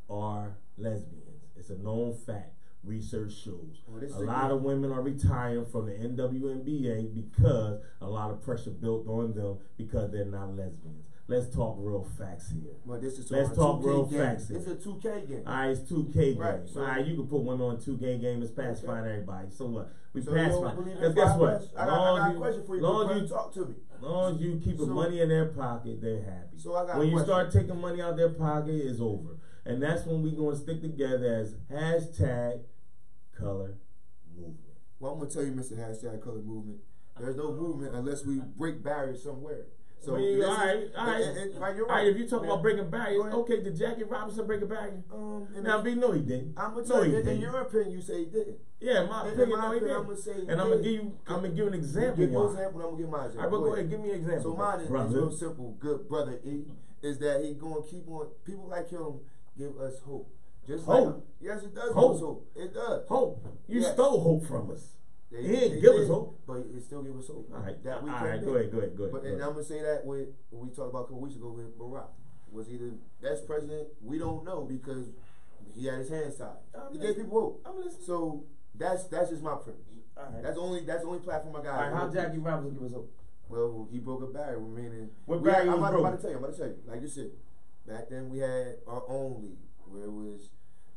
Speaker 1: are lesbians. It's a known fact. Research shows.
Speaker 3: Well, this
Speaker 1: A
Speaker 3: is
Speaker 1: lot
Speaker 3: good.
Speaker 1: of women are retiring from the NWNBA because a lot of pressure built on them because they're not lesbians. Let's talk real facts here.
Speaker 3: Well, this is
Speaker 1: Let's
Speaker 3: a
Speaker 1: talk
Speaker 3: 2K
Speaker 1: real
Speaker 3: game.
Speaker 1: facts.
Speaker 3: It's a 2K game.
Speaker 1: Alright, it's 2K
Speaker 3: Right,
Speaker 1: game.
Speaker 3: so-
Speaker 1: Alright, you can put women on 2K game. It's pacifying everybody. So what? We
Speaker 3: So you don't
Speaker 1: pacify.
Speaker 3: believe in
Speaker 1: Because guess what?
Speaker 3: progress? I got a question for you.
Speaker 1: Long
Speaker 3: Brother,
Speaker 1: as you
Speaker 3: talk to me.
Speaker 1: long as you keep the
Speaker 3: So-
Speaker 1: money in their pocket, they're happy.
Speaker 3: So I got
Speaker 1: when
Speaker 3: a
Speaker 1: you
Speaker 3: question.
Speaker 1: start taking money out their pocket, it's over. And that's when we gonna stick together as hashtag color movement.
Speaker 3: Well, I'm gonna tell you, Mr. Hashtag Color Movement. There's no movement unless we break barriers somewhere. So
Speaker 1: Well,
Speaker 3: listen,
Speaker 1: alright.
Speaker 3: right, you're
Speaker 1: Alright,
Speaker 3: right.
Speaker 1: if you talk
Speaker 3: Now,
Speaker 1: about breaking barriers,
Speaker 3: go ahead.
Speaker 1: okay, did Jackie Robinson break a barrier?
Speaker 3: in
Speaker 1: Now,
Speaker 3: the-
Speaker 1: B, no, he didn't.
Speaker 3: I'm gonna
Speaker 1: No,
Speaker 3: tell
Speaker 1: he
Speaker 3: you, in
Speaker 1: didn't.
Speaker 3: your opinion, you say he didn't.
Speaker 1: Yeah, my
Speaker 3: In
Speaker 1: opinion,
Speaker 3: my
Speaker 1: no, he
Speaker 3: opinion,
Speaker 1: didn't.
Speaker 3: I'm gonna say he
Speaker 1: And I'm gonna
Speaker 3: did.
Speaker 1: give you, I'm gonna give you an example.
Speaker 3: Give your
Speaker 1: why.
Speaker 3: example, and I'm gonna give my
Speaker 1: All
Speaker 3: example.
Speaker 1: right, but go ahead, give me an example.
Speaker 3: So mine is
Speaker 1: brother.
Speaker 3: real simple, good brother E, is that he gonna keep on. People like him give us hope. Just
Speaker 1: Hope?
Speaker 3: like, yes, it does.
Speaker 1: Hope?
Speaker 3: Give us hope. It does.
Speaker 1: Hope. You
Speaker 3: Yes.
Speaker 1: stole hope from us.
Speaker 3: They-
Speaker 1: He ain't
Speaker 3: they
Speaker 1: give
Speaker 3: did,
Speaker 1: us hope.
Speaker 3: but it still give us hope.
Speaker 1: All right,
Speaker 3: that we
Speaker 1: all
Speaker 3: can
Speaker 1: right,
Speaker 3: make.
Speaker 1: go ahead.
Speaker 3: But and I'm gonna say that with when we talked about a couple weeks ago with Barack, was he the best president? We don't know because he had his hands tied.
Speaker 1: I'm
Speaker 3: He
Speaker 1: listening.
Speaker 3: gave people hope.
Speaker 1: I'm listening.
Speaker 3: So that's just my premise.
Speaker 1: All right.
Speaker 3: That's the only platform I got.
Speaker 1: All right, how Jackie Robinson give us hope?
Speaker 3: Well, he broke a barrier. Meaning,
Speaker 1: What barrier
Speaker 3: I'm
Speaker 1: was
Speaker 3: about
Speaker 1: broken?
Speaker 3: to tell you. I'm about to tell you. Like you said, back then we had our own league where it was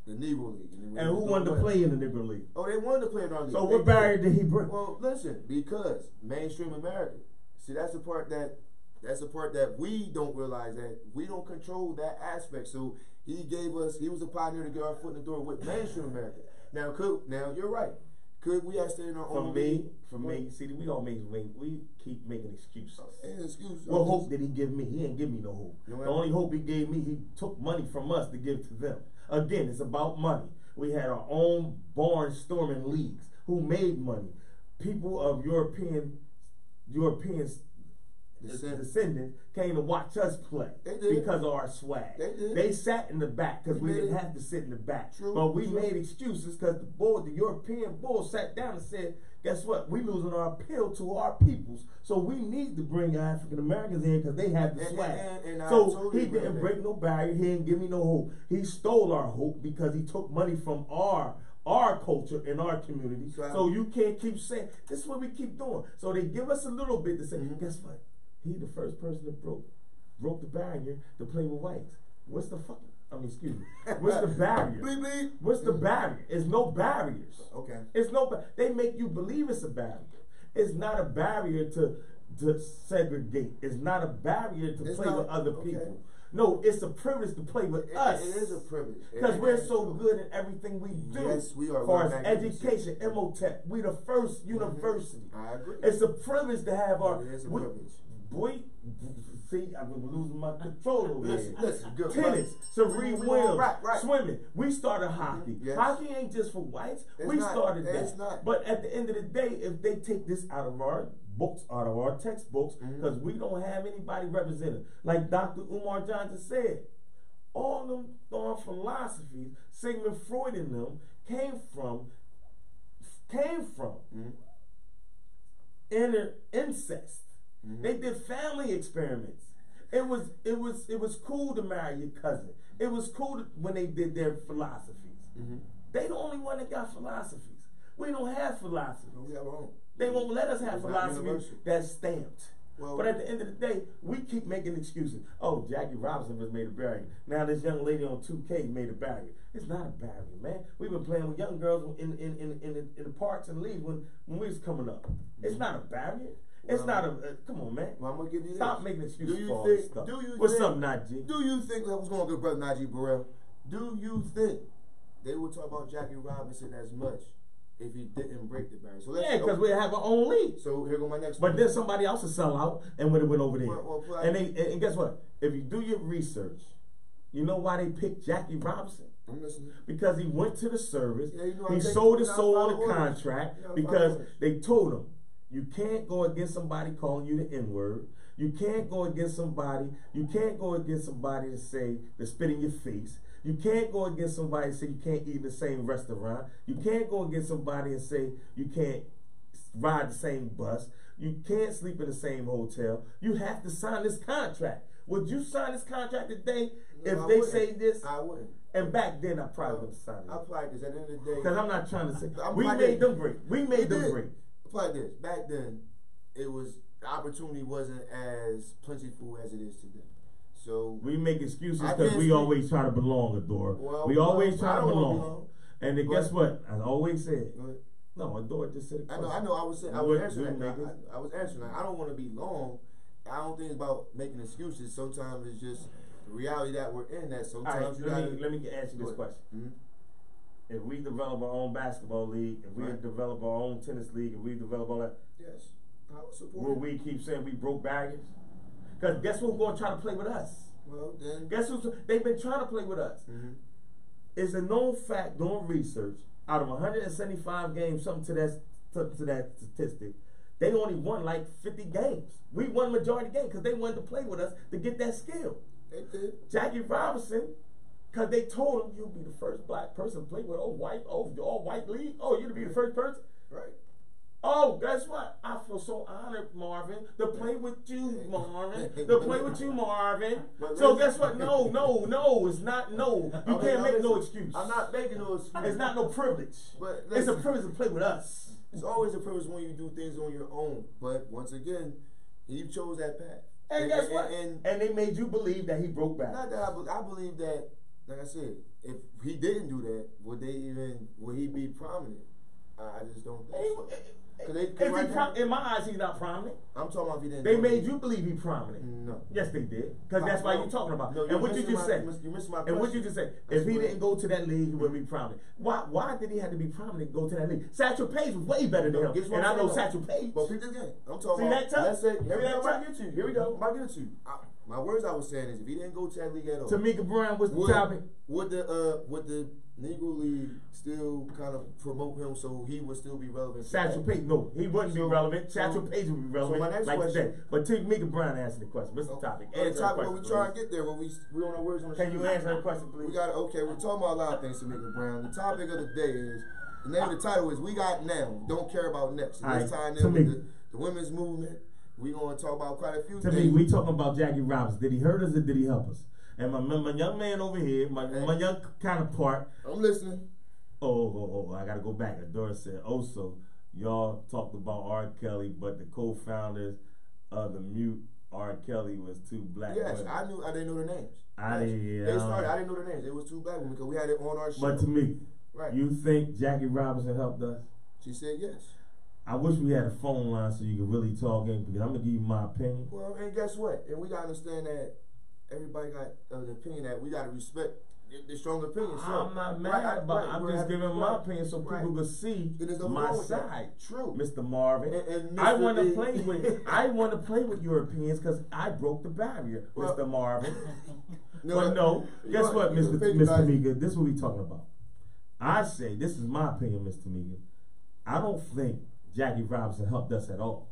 Speaker 3: the Negro League.
Speaker 1: And who wanted to play in the Negro League?
Speaker 3: Oh, they wanted to play in our league.
Speaker 1: So
Speaker 3: They
Speaker 1: what barrier did he break?
Speaker 3: Well, listen, because mainstream America. See, that's the part that we don't realize, that we don't control that aspect. So he was a pioneer to get our foot in the door with mainstream America. Now you're right. Could we have stayed in our own league?
Speaker 1: For me, see, we keep making excuses.
Speaker 3: Ain't an excuse.
Speaker 1: What hope did he give me? He didn't give me no hope.
Speaker 3: You know
Speaker 1: The
Speaker 3: what?
Speaker 1: only hope he gave me, he took money from us to give to them. Again, it's about money. We had our own barnstorming leagues who made money. People of European descendants came to watch us play
Speaker 3: They did.
Speaker 1: because of our swag.
Speaker 3: They did.
Speaker 1: They sat in the back because we
Speaker 3: They
Speaker 1: didn't
Speaker 3: did.
Speaker 1: have to sit in the back.
Speaker 3: True,
Speaker 1: But we
Speaker 3: true.
Speaker 1: made excuses because the European bulls sat down and said, guess what? We losing our appeal to our peoples. So we need to bring African Americans in because they have the
Speaker 3: And-
Speaker 1: swag.
Speaker 3: and I
Speaker 1: So
Speaker 3: totally
Speaker 1: he
Speaker 3: agree
Speaker 1: didn't
Speaker 3: with
Speaker 1: break
Speaker 3: that.
Speaker 1: no barrier. He didn't give me no hope. He stole our hope because he took money from our culture and our community. So you can't keep saying, this is what we keep doing. So they give us a little bit to say, guess what? He the first person that broke the barrier to play with whites. What's the fuck? Excuse me. What's the barrier?
Speaker 3: Bleep, bleep.
Speaker 1: What's the barrier? It's no barriers.
Speaker 3: Okay.
Speaker 1: It's no. They make you believe it's a barrier. It's not a barrier to segregate. It's not a barrier to
Speaker 3: It's
Speaker 1: play
Speaker 3: not,
Speaker 1: with other
Speaker 3: okay.
Speaker 1: people. No, it's a privilege to play with us.
Speaker 3: It is a privilege.
Speaker 1: Because
Speaker 3: And
Speaker 1: we're
Speaker 3: that's
Speaker 1: so
Speaker 3: true.
Speaker 1: good in everything we do.
Speaker 3: Yes, we are.
Speaker 1: As far
Speaker 3: We're
Speaker 1: as
Speaker 3: magnificent.
Speaker 1: education, Emotech, we the first university.
Speaker 3: I agree.
Speaker 1: It's a privilege to have our.
Speaker 3: It is a
Speaker 1: we-
Speaker 3: privilege.
Speaker 1: Boy, see, I'm losing my control over here.
Speaker 3: Listen, good
Speaker 1: Tennis, Serene
Speaker 3: We
Speaker 1: Williams,
Speaker 3: all right.
Speaker 1: swimming. We started hockey.
Speaker 3: Yes.
Speaker 1: Hockey ain't just for whites.
Speaker 3: It's
Speaker 1: We
Speaker 3: not.
Speaker 1: started that.
Speaker 3: It's not.
Speaker 1: But at the end of the day, if they take this out of our books, out of our textbooks,
Speaker 3: Mm-hmm.
Speaker 1: because we don't have anybody represented, like Dr. Umar Johnson said, all them philosophies, Sigmund Freud and them came from
Speaker 3: Mm-hmm.
Speaker 1: inner incest. They did family experiments. It was cool to marry your cousin. It was cool when they did their philosophies. They the only one that got philosophies. We don't have philosophies.
Speaker 3: We have our own.
Speaker 1: They won't let us have
Speaker 3: It's not
Speaker 1: philosophy
Speaker 3: universal.
Speaker 1: that's stamped.
Speaker 3: Well,
Speaker 1: But at the end of the day, we keep making excuses. Oh, Jackie Robinson was made a barrier. Now this young lady on 2K made a barrier. It's not a barrier, man. We've been playing with young girls in the parks and leagues when we was coming up. It's not a barrier. It's not a come on, man.
Speaker 3: Well, I'm gonna give you
Speaker 1: Stop
Speaker 3: this.
Speaker 1: making excuses
Speaker 3: Do you
Speaker 1: for all
Speaker 3: think-
Speaker 1: this stuff.
Speaker 3: do you
Speaker 1: What's
Speaker 3: think-
Speaker 1: up, Najee?
Speaker 3: Do you think that was going good, brother Najee Burrell? Do you think they would talk about Jackie Robinson as much if he didn't break the barrier? So
Speaker 1: Yeah, because we have our own league.
Speaker 3: So here go my next.
Speaker 1: But
Speaker 3: point.
Speaker 1: then somebody else will sell out and would have went over there.
Speaker 3: Well,
Speaker 1: and guess what? If you do your research, you know why they picked Jackie Robinson?
Speaker 3: I'm listening.
Speaker 1: Because he went to the service.
Speaker 3: Yeah, you know, I
Speaker 1: He
Speaker 3: take-
Speaker 1: sold his
Speaker 3: you
Speaker 1: soul
Speaker 3: gotta
Speaker 1: on the
Speaker 3: follow orders.
Speaker 1: contract
Speaker 3: You gotta
Speaker 1: because
Speaker 3: follow orders.
Speaker 1: they told him you can't go against somebody calling you the N-word. You can't go against somebody. You can't go against somebody to say to spit in your face. You can't go against somebody and say you can't eat in the same restaurant. You can't go against somebody and say you can't ride the same bus. You can't sleep in the same hotel. You have to sign this contract. Would you sign this contract today if
Speaker 3: No, I
Speaker 1: they
Speaker 3: wouldn't.
Speaker 1: say this?
Speaker 3: I wouldn't.
Speaker 1: And back then, I probably would have signed
Speaker 3: I
Speaker 1: it.
Speaker 3: applied this at the end of the day.
Speaker 1: Because I'm not trying to say.
Speaker 3: I'm
Speaker 1: We
Speaker 3: like
Speaker 1: made
Speaker 3: this.
Speaker 1: them great. We made them
Speaker 3: did.
Speaker 1: great.
Speaker 3: Apply this. Back then, it was the opportunity wasn't as plentiful as it is today. So
Speaker 1: We make excuses
Speaker 3: I
Speaker 1: because
Speaker 3: can't
Speaker 1: we
Speaker 3: speak-
Speaker 1: always try to belong, Adore.
Speaker 3: Well,
Speaker 1: We always
Speaker 3: I
Speaker 1: try to
Speaker 3: don't wanna
Speaker 1: belong.
Speaker 3: belong.
Speaker 1: And then
Speaker 3: But-
Speaker 1: guess what? I always said,
Speaker 3: Go ahead.
Speaker 1: no, Adore just said it.
Speaker 3: I know. I was saying, I
Speaker 1: You
Speaker 3: was
Speaker 1: would-
Speaker 3: answering
Speaker 1: you
Speaker 3: that.
Speaker 1: make it.
Speaker 3: I was answering that. I don't want to be long. I don't think it's about making excuses. Sometimes it's just the reality that we're in. That
Speaker 1: All right,
Speaker 3: sometimes you gotta.
Speaker 1: let me ask you
Speaker 3: Go
Speaker 1: this
Speaker 3: ahead.
Speaker 1: question.
Speaker 3: Mhm.
Speaker 1: If we develop our own basketball league, if we
Speaker 3: Right.
Speaker 1: develop our own tennis league, if we develop all that,
Speaker 3: Yes, I would support.
Speaker 1: will
Speaker 3: it.
Speaker 1: we keep saying we broke barriers? Because guess who's going to try to play with us?
Speaker 3: Well, then.
Speaker 1: Guess who's they've been trying to play with us.
Speaker 3: Mhm.
Speaker 1: It's a known fact doing research. Out of 175 games, something to that statistic, they only won like 50 games. We won majority games because they wanted to play with us to get that skill.
Speaker 3: They did.
Speaker 1: Jackie Robinson, because they told him you'll be the first black person to play with all white league. Oh, you'll be the first person.
Speaker 3: Right.
Speaker 1: Oh, guess what? I feel so honored, Marvin, to play with you, Marvin. To play with you, Marvin.
Speaker 3: But
Speaker 1: So
Speaker 3: listen-
Speaker 1: guess what? No, it's not no. You can't make no excuse.
Speaker 3: I'm not making no excuse.
Speaker 1: It's not no privilege.
Speaker 3: But
Speaker 1: It's a
Speaker 3: listen.
Speaker 1: privilege to play with us.
Speaker 3: It's always a privilege when you do things on your own. But once again, he chose that path.
Speaker 1: And guess what?
Speaker 3: And
Speaker 1: And they made you believe that he broke back.
Speaker 3: not that I believe that. Like I said, if he didn't do that, would he be prominent? I just don't think so. 'Cause they- 'cause right now-
Speaker 1: In my eyes, he's not prominent.
Speaker 3: I'm talking about if he didn't.
Speaker 1: They
Speaker 3: do
Speaker 1: made
Speaker 3: it.
Speaker 1: you believe he's prominent.
Speaker 3: No.
Speaker 1: Yes, they did. Because that's why you're talking about.
Speaker 3: No,
Speaker 1: And what you
Speaker 3: missing
Speaker 1: just
Speaker 3: my-
Speaker 1: said.
Speaker 3: You're missing my
Speaker 1: And what you
Speaker 3: question.
Speaker 1: just said,
Speaker 3: That's
Speaker 1: if he
Speaker 3: what-
Speaker 1: didn't go to that league, he wouldn't be prominent. Why did he have to be prominent to go to that league? Satchel Paige was way better than
Speaker 3: No,
Speaker 1: him.
Speaker 3: guess what
Speaker 1: And I
Speaker 3: I'm
Speaker 1: know
Speaker 3: saying,
Speaker 1: Satchel Paige.
Speaker 3: But peep this game. I'm talking
Speaker 1: See
Speaker 3: about.
Speaker 1: that tough?
Speaker 3: Let's say.
Speaker 1: See
Speaker 3: Here we
Speaker 1: that
Speaker 3: go. I'm
Speaker 1: tough?
Speaker 3: about to get to you. Here we go. I'm about to get it to you. My words I was saying is, if he didn't go to that league at all,
Speaker 1: Tamika Brown was the topic.
Speaker 3: would the Negro League still kind of promote him so he would still be relevant?
Speaker 1: Satchel Paige, no, he wouldn't be
Speaker 3: So-
Speaker 1: relevant.
Speaker 3: so-
Speaker 1: Satchel Paige would be relevant
Speaker 3: my next
Speaker 1: like
Speaker 3: question-
Speaker 1: today. But Tamika Brown answered the question. What's the topic?
Speaker 3: The
Speaker 1: Answer the
Speaker 3: topic,
Speaker 1: question,
Speaker 3: we trying to
Speaker 1: please.
Speaker 3: get there, but we don't know words on the
Speaker 1: Can you
Speaker 3: street.
Speaker 1: answer the question, please?
Speaker 3: We got okay. We're talking about a lot of things, Tamika Brown. The topic of the day is the name of the title is "We Got Now, Don't Care About Next." And this
Speaker 1: All right,
Speaker 3: tying in with
Speaker 1: Tamika.
Speaker 3: the women's movement. We gonna talk about quite a few
Speaker 1: To
Speaker 3: things.
Speaker 1: me, we talking about Jackie Robinson. Did he hurt us or did he help us? And my young man over here, my young counterpart.
Speaker 3: I'm listening.
Speaker 1: I gotta go back. Adora said, also, y'all talked about R. Kelly, but the co-founders of the mute R. Kelly was two black
Speaker 3: Yes,
Speaker 1: women.
Speaker 3: I knew. I didn't know the names.
Speaker 1: I
Speaker 3: Yes.
Speaker 1: didn't,
Speaker 3: They started. I didn't know the names. It was two black women because we had it on our show.
Speaker 1: But to me,
Speaker 3: right.
Speaker 1: you think Jackie Robinson helped us?
Speaker 3: She said yes.
Speaker 1: I wish we had a phone line so you could really talk in, because I'm gonna give you my opinion.
Speaker 3: Well, and guess what? And we gotta understand that everybody got an opinion that we gotta respect the strong opinion. So,
Speaker 1: I'm not mad about it. I'm just giving my opinion so
Speaker 3: right.
Speaker 1: people can see
Speaker 3: And there's nothing
Speaker 1: my
Speaker 3: wrong with that.
Speaker 1: side.
Speaker 3: True.
Speaker 1: Mr. Marvin.
Speaker 3: And
Speaker 1: I
Speaker 3: Mr.
Speaker 1: want to
Speaker 3: D.
Speaker 1: play with I want to play with your opinions because I broke the barrier,
Speaker 3: Well,
Speaker 1: Mr. Marvin.
Speaker 3: No,
Speaker 1: But no,
Speaker 3: you
Speaker 1: guess
Speaker 3: know
Speaker 1: what,
Speaker 3: you know,
Speaker 1: Mr.
Speaker 3: patronize-
Speaker 1: Tamika? This is what we talking about. I say, this is my opinion, Mr. Tamika. I don't think Jackie Robinson helped us at all.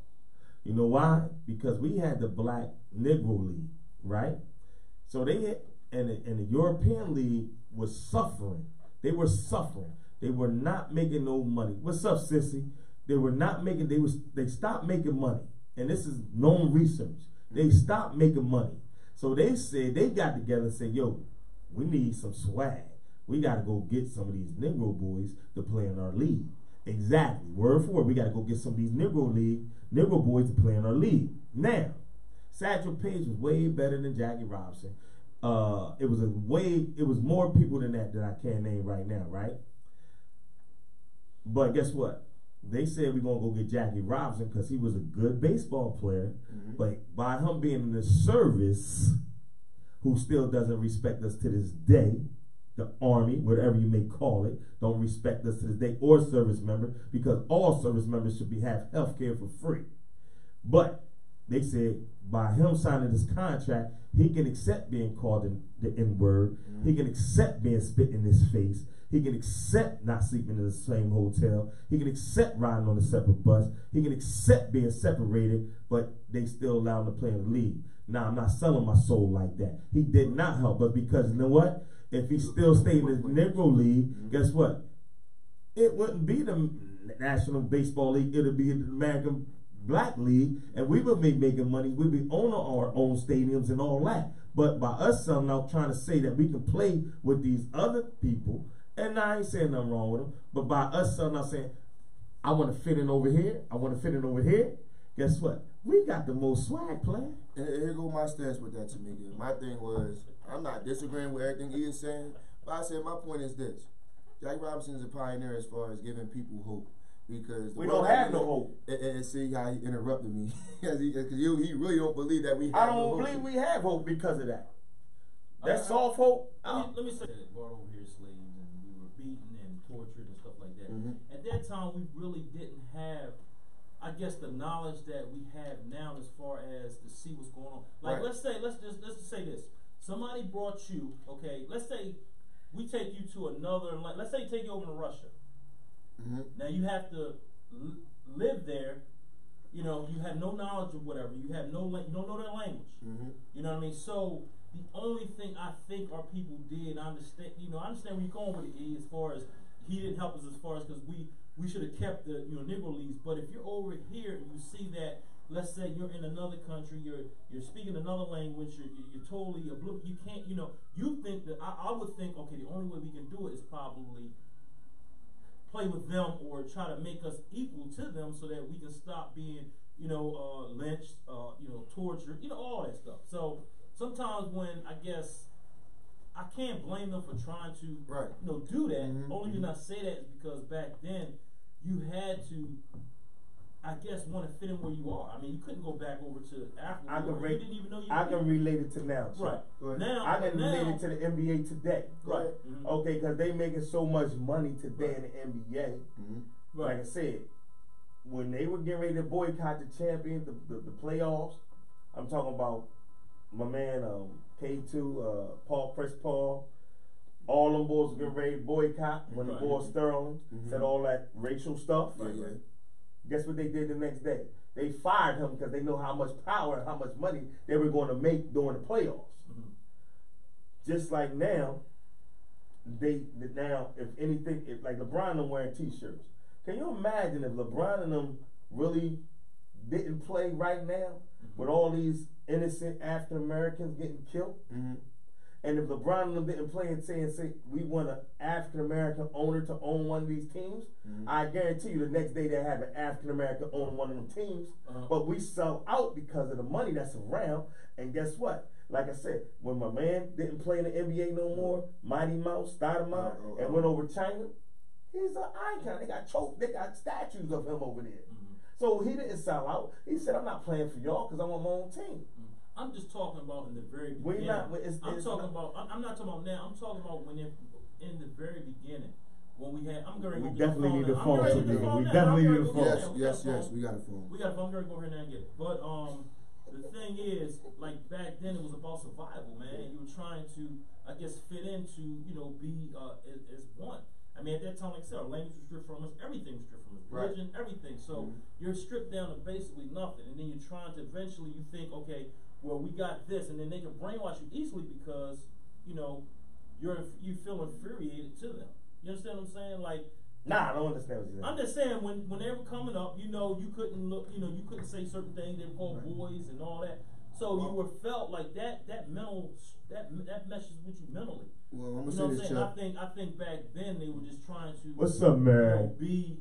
Speaker 1: You know why? Because we had the Black Negro League, right? So they and the European League was suffering. They were suffering. They were not making no money. What's up, sissy? They were not making. They stopped making money. and this is known research, they stopped making money. So they said, they got together and said, yo, we need some swag. We got to go get some of these Negro boys to play in our league. Exactly, word for word. We got to go get some of these Negro boys to play in our league. Now, Satchel Paige was way better than Jackie Robinson. It was more people than that I can't name right now, right? But guess what? They said we're gonna go get Jackie Robinson because he was a good baseball player, but by him being in the service, who still doesn't respect us to this day, the Army, whatever you may call it, don't respect us to this day, or service member, because all service members should have health care for free. But they said by him signing this contract, he can accept being called the N-word. He can accept being spit in his face. He can accept not sleeping in the same hotel. He can accept riding on a separate bus. He can accept being separated, but they still allow him to play in the league. Now, I'm not selling my soul like that. He did not help us because, you know what? If he still stayed in the Negro League, guess what? It wouldn't be the National Baseball League. It would be the American Black League, and we would be making money. We'd be owning our own stadiums and all that. But by us selling out, trying to say that we can play with these other people, and I ain't saying nothing wrong with them, but by us selling out saying, I want to fit in over here, I want to fit in over here, guess what? We got the most swag, player.
Speaker 3: And here go my stance with that, Tamika. My thing was, I'm not disagreeing with everything he is saying, but I said my point is this. Jackie Robinson is a pioneer as far as giving people hope. Because
Speaker 1: we don't have no hope.
Speaker 3: And see how he interrupted me. Because he really don't believe that we have
Speaker 1: I don't
Speaker 3: no
Speaker 1: believe
Speaker 3: hope.
Speaker 1: we have hope because of that. That's soft hope.
Speaker 2: Let me say that brought over here slaves and we were beaten and tortured and stuff like that. At that time, we really didn't have, I guess, the knowledge that we have now as far as to see what's going on. Like, let's just say this. Somebody brought you, okay, let's say we take you to another, let's say take you over to Russia. Now you have to live there. You know, you have no knowledge of whatever. You have no, you don't know their language. You know what I mean? So the only thing I think our people did, I understand. You know, I understand where you're going with it, as far as he didn't help us as far as because we should have kept the Negro leagues. But if you're over here and you see that, let's say you're in another country, you're speaking another language, you're totally oblivious. You can't, you think that I would think, okay, the only way we can do it is probably play with them or try to make us equal to them so that we can stop being, lynched, tortured, all that stuff. So sometimes when I guess I can't blame them for trying to, do that. Only reason I say that is because back then you had to, I guess, want to fit in where you are. I mean, you couldn't go back over to Africa. You didn't even know you
Speaker 1: I can relate it to now.
Speaker 3: Right.
Speaker 1: Now I can relate it to the NBA today.
Speaker 3: Right.
Speaker 1: Okay, because they making so much money today in the NBA. Like I said, when they were getting ready to boycott the champions, the playoffs, I'm talking about my man K2, Chris Paul, all them boys were getting ready to boycott when the boy Sterling said all that racial stuff. Guess what they did the next day? They fired him because they know how much power and how much money they were going to make during the playoffs. Just like now, if anything, like LeBron and them wearing T-shirts. Can you imagine if LeBron and them really didn't play right now with all these innocent African Americans getting killed? And if LeBron and them didn't play and say we want an African American owner to own one of these teams, I guarantee you the next day they have an African American own one of them teams. But we sell out because of the money that's around. And guess what? Like I said, when my man didn't play in the NBA no more, Mighty Mouse, Stoudemire, and went over China, he's an icon. They got statues of him over there. So he didn't sell out. He said, I'm not playing for y'all because I want my own team.
Speaker 2: I'm just talking about in the very beginning. I'm not talking about now. I'm talking about when in the very beginning when we had. I'm going to.
Speaker 1: We definitely need a phone.
Speaker 3: We definitely need a phone. Yes, we got a phone.
Speaker 2: We got a phone. I'm going to go over here now and get it. But the thing is, like back then, it was about survival, man. You were trying to, I guess, fit into, be as one. I mean, at that time, like I said, our language was stripped from us, everything was stripped from us, religion, everything. So you're stripped down to basically nothing, and then you're trying to eventually, you think, okay, well, we got this, and then they can brainwash you easily because you feel infuriated to them. You understand what I'm saying? Like
Speaker 1: Nah, I don't understand what you're saying.
Speaker 2: I'm just saying when they were coming up, you know, you couldn't look, you know, you couldn't say certain things. They were called boys and all that. So you were felt like that meshes with you mentally.
Speaker 3: Well, I'm
Speaker 2: You
Speaker 3: gonna
Speaker 2: know what I'm
Speaker 3: say
Speaker 2: saying?
Speaker 3: this, Chuck.
Speaker 2: I think back then they were just trying to
Speaker 1: What's up, man?
Speaker 2: be,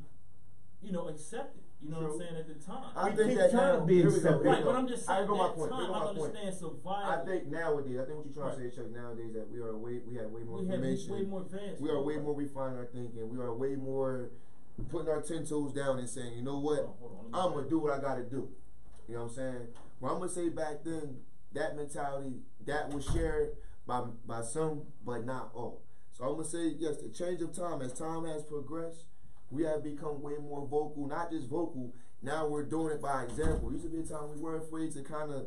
Speaker 2: accepted. You know what I'm
Speaker 3: True.
Speaker 2: saying, at the time.
Speaker 3: I
Speaker 1: We
Speaker 3: think
Speaker 1: keep
Speaker 3: that
Speaker 1: trying
Speaker 3: now,
Speaker 1: to be
Speaker 3: here we go,
Speaker 1: accepted.
Speaker 3: here we
Speaker 2: Right,
Speaker 3: go.
Speaker 2: but I'm just
Speaker 3: I
Speaker 2: saying
Speaker 3: go
Speaker 2: at
Speaker 3: my
Speaker 2: that
Speaker 3: point.
Speaker 2: time,
Speaker 3: Here go
Speaker 2: I
Speaker 3: my point.
Speaker 2: understand survival.
Speaker 3: I think nowadays, I think what you're trying
Speaker 2: Right.
Speaker 3: to say, Chuck, nowadays that we had way more
Speaker 2: we have
Speaker 3: information.
Speaker 2: way more advanced.
Speaker 3: We are way more refined in our thinking. We are way more putting our 10 toes down and saying, you know what,
Speaker 2: Hold on,
Speaker 3: I'm gonna do what I gotta do. You know what I'm saying? Well, I'm gonna say back then, that mentality that was shared by some, but not all. So I'm gonna say yes, the change of time, as time has progressed, we have become way more vocal. Not just vocal. Now we're doing it by example. Used to be a time we were afraid to kind of,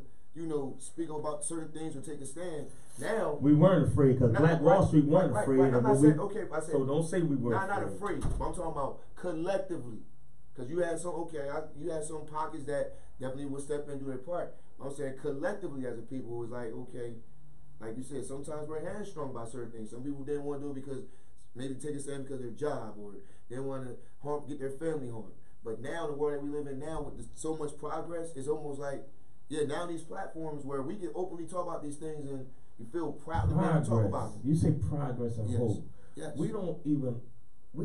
Speaker 3: speak about certain things or take a stand. Now
Speaker 1: We weren't afraid because Black Wall Street weren't afraid.
Speaker 3: I'm
Speaker 1: of
Speaker 3: not
Speaker 1: what
Speaker 3: saying
Speaker 1: we,
Speaker 3: okay. I said
Speaker 1: so don't say we were
Speaker 3: not afraid. But I'm talking about collectively, because you had some you had some pockets that definitely would step in and do their part. I'm saying collectively as a people it was like okay, like you said, sometimes we're hamstrung by certain things. Some people didn't want to do it because maybe take a stand because of their job or they want to get their family harmed. But now the world that we live in now with so much progress, it's almost like now these platforms where we can openly talk about these things and you feel proud to be able to talk about them.
Speaker 1: You say progress and
Speaker 3: Yes.
Speaker 1: hope.
Speaker 3: Yes.
Speaker 1: We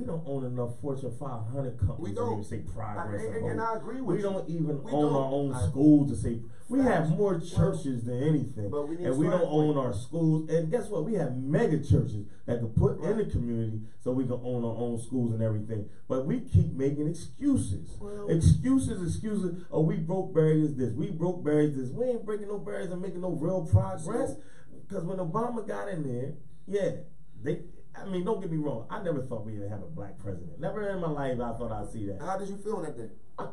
Speaker 1: don't own enough Fortune 500 companies
Speaker 3: We
Speaker 1: to
Speaker 3: don't.
Speaker 1: even say progress and hope.
Speaker 3: And I agree with
Speaker 1: We
Speaker 3: you.
Speaker 1: don't even
Speaker 3: We
Speaker 1: own
Speaker 3: don't.
Speaker 1: our own
Speaker 3: I-
Speaker 1: schools to say. We have
Speaker 3: Facts.
Speaker 1: more churches than anything,
Speaker 3: But we need
Speaker 1: and we don't
Speaker 3: starting
Speaker 1: own
Speaker 3: point.
Speaker 1: our schools. And guess what? We have mega churches that can put in the
Speaker 3: Right.
Speaker 1: community so we can own our own schools and everything. But we keep making excuses.
Speaker 3: Well-
Speaker 1: Excuses. Oh, we broke barriers this. We broke barriers this. We ain't breaking no barriers and making no real progress. Because when Obama got in there, don't get me wrong. I never thought we'd have a black president. Never in my life I thought I'd see that.
Speaker 3: How did you feel on that day?
Speaker 1: I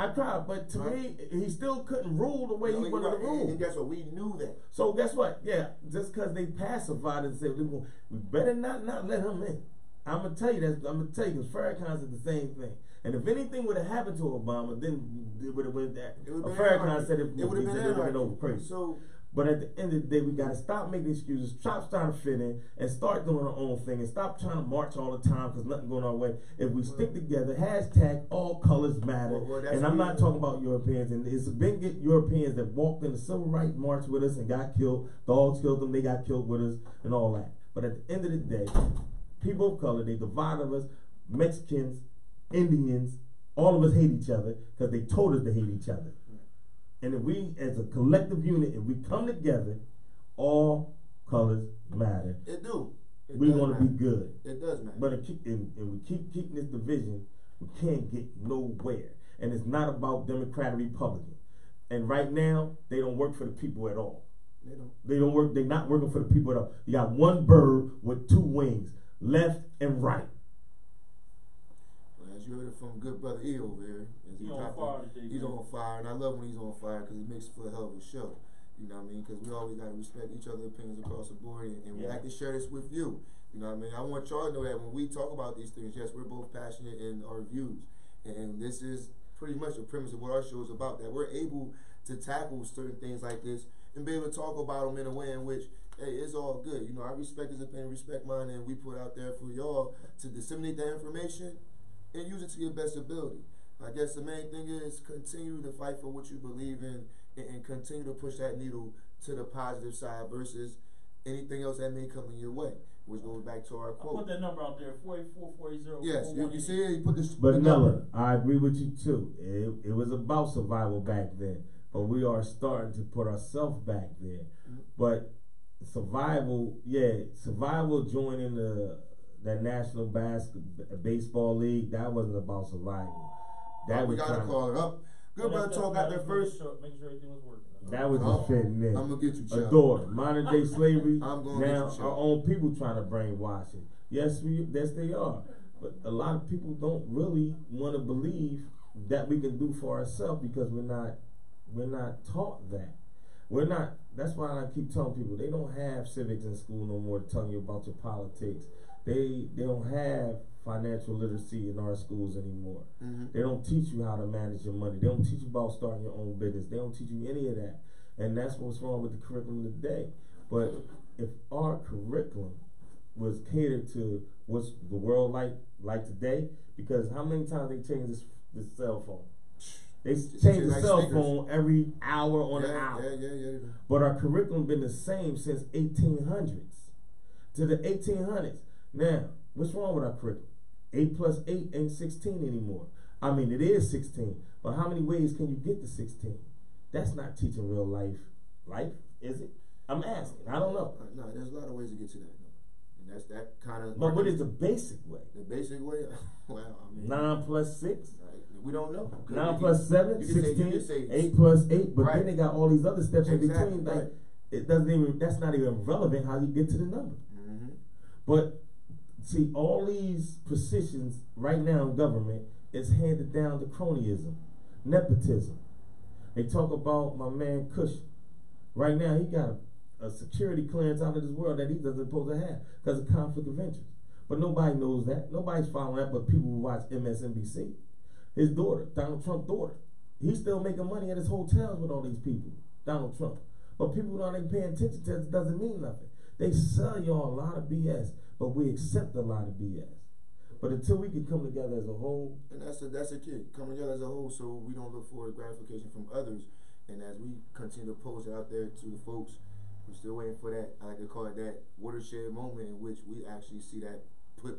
Speaker 1: cried, but to me, he still couldn't rule the way
Speaker 3: No,
Speaker 1: he wanted to rule.
Speaker 3: And guess what? We knew that.
Speaker 1: So guess what? Yeah, just because they pacified and said we better not let him in. I'm gonna tell you because Farrakhan said the same thing. And if anything would have happened to Obama, then it would have went that. Farrakhan said it would have been over crazy.
Speaker 3: So.
Speaker 1: But at the end of the day, we got to stop making excuses, stop trying to fit in, and start doing our own thing, and stop trying to march all the time because nothing going our way. If we stick together, hashtag all colors matter. And I'm not talking about Europeans. And it's been Europeans that walked in the civil rights march with us and got killed. Dogs killed them. They got killed with us and all that. But at the end of the day, people of color, they divided us. Mexicans, Indians, all of us hate each other because they told us to hate each other. And if we, as a collective unit, if we come together, all colors matter.
Speaker 3: It do.
Speaker 1: We're going to be good.
Speaker 3: It does matter.
Speaker 1: But we keep keeping this division, we can't get nowhere. And it's not about Democrat or Republican. And right now, they don't work for the people at all.
Speaker 3: They don't.
Speaker 1: They don't work. They're not working for the people at all. You got one bird with two wings, left and right.
Speaker 3: Well, as you heard it from good brother E over here, as
Speaker 2: He's on fire today,
Speaker 3: he's
Speaker 2: man.
Speaker 3: on fire, and I love when he's on fire because it makes for a hell of a show. You know what I mean? Because we always got to respect each other's opinions across the board, and we like to share this with you. You know what I mean? I want y'all to know that when we talk about these things, yes, we're both passionate in our views, and this is pretty much the premise of what our show is about. That we're able to tackle certain things like this and be able to talk about them in a way in which, hey, it's all good. You know, I respect his opinion, respect mine, and we put out there for y'all to disseminate that information and use it to your best ability. I guess the main thing is continue to fight for what you believe in and continue to push that needle to the positive side versus anything else that may come in your way, which goes back to our
Speaker 2: I
Speaker 3: quote.
Speaker 2: put that number out there, 484-480.
Speaker 3: Yes, you see it, you put this.
Speaker 1: But
Speaker 3: the
Speaker 1: Nella,
Speaker 3: number.
Speaker 1: I agree with you too. It was about survival back then, but we are starting to put ourselves back there. But survival joining that National Baseball League, that wasn't about survival. That
Speaker 3: we
Speaker 1: was
Speaker 3: gotta
Speaker 1: trying
Speaker 3: call it up. Good brother talk got there first.
Speaker 2: Make sure everything was working.
Speaker 1: That was just fitting in.
Speaker 3: I'm gonna get you, Chuck.
Speaker 1: A daughter, modern day slavery.
Speaker 3: I'm gonna
Speaker 1: now
Speaker 3: get you,
Speaker 1: our
Speaker 3: Chuck.
Speaker 1: own people trying to brainwash it. Yes, they are. But a lot of people don't really want to believe that we can do for ourselves because we're not taught that. We're not. That's why I keep telling people they don't have civics in school no more to tell you about your politics. They don't have financial literacy in our schools anymore. They don't teach you how to manage your money. They don't teach you about starting your own business. They don't teach you any of that. And that's what's wrong with the curriculum today. But if our curriculum was catered to what's the world like like today, because how many times they change this cell phone? They
Speaker 3: Just
Speaker 1: change the
Speaker 3: like
Speaker 1: cell
Speaker 3: sneakers.
Speaker 1: phone every hour on an
Speaker 3: Yeah.
Speaker 1: hour. But our curriculum been the same since 1800s to the 1800s. Now, what's wrong with our curriculum? 8 plus 8 ain't 16 anymore. I mean, it is 16, but how many ways can you get to 16? That's not teaching real life. Life, is it? I'm asking. I don't know.
Speaker 3: No, there's a lot of ways to get to that. And that's that kind of.
Speaker 1: But what is the basic way?
Speaker 3: The basic way? Well, I mean.
Speaker 1: 9 plus 6?
Speaker 3: We don't know.
Speaker 1: 9 plus 7,
Speaker 3: you can
Speaker 1: 16,
Speaker 3: say
Speaker 1: 8 plus 8, but
Speaker 3: right.
Speaker 1: then they got all these other steps in
Speaker 3: Exactly,
Speaker 1: between. Like,
Speaker 3: right.
Speaker 1: it doesn't even, that's not even relevant how you get to the number.
Speaker 3: Mm-hmm.
Speaker 1: But see, all these positions right now in government is handed down to cronyism, nepotism. They talk about my man Cush. Right now, he got a security clearance out of this world that he doesn't supposed to have because of conflict of interest. But nobody knows that. Nobody's following that but people who watch MSNBC. His daughter, Donald Trump's daughter, he's still making money at his hotels with all these people, Donald Trump. But people who aren't paying attention to it doesn't mean nothing. They sell y'all a lot of BS, but we accept a lot of BS. But until we can come together as a whole.
Speaker 3: And that's a key. Come together as a whole so we don't look for gratification from others. And as we continue to post it out there to the folks, we're still waiting for that, I like to call it that watershed moment in which we actually see that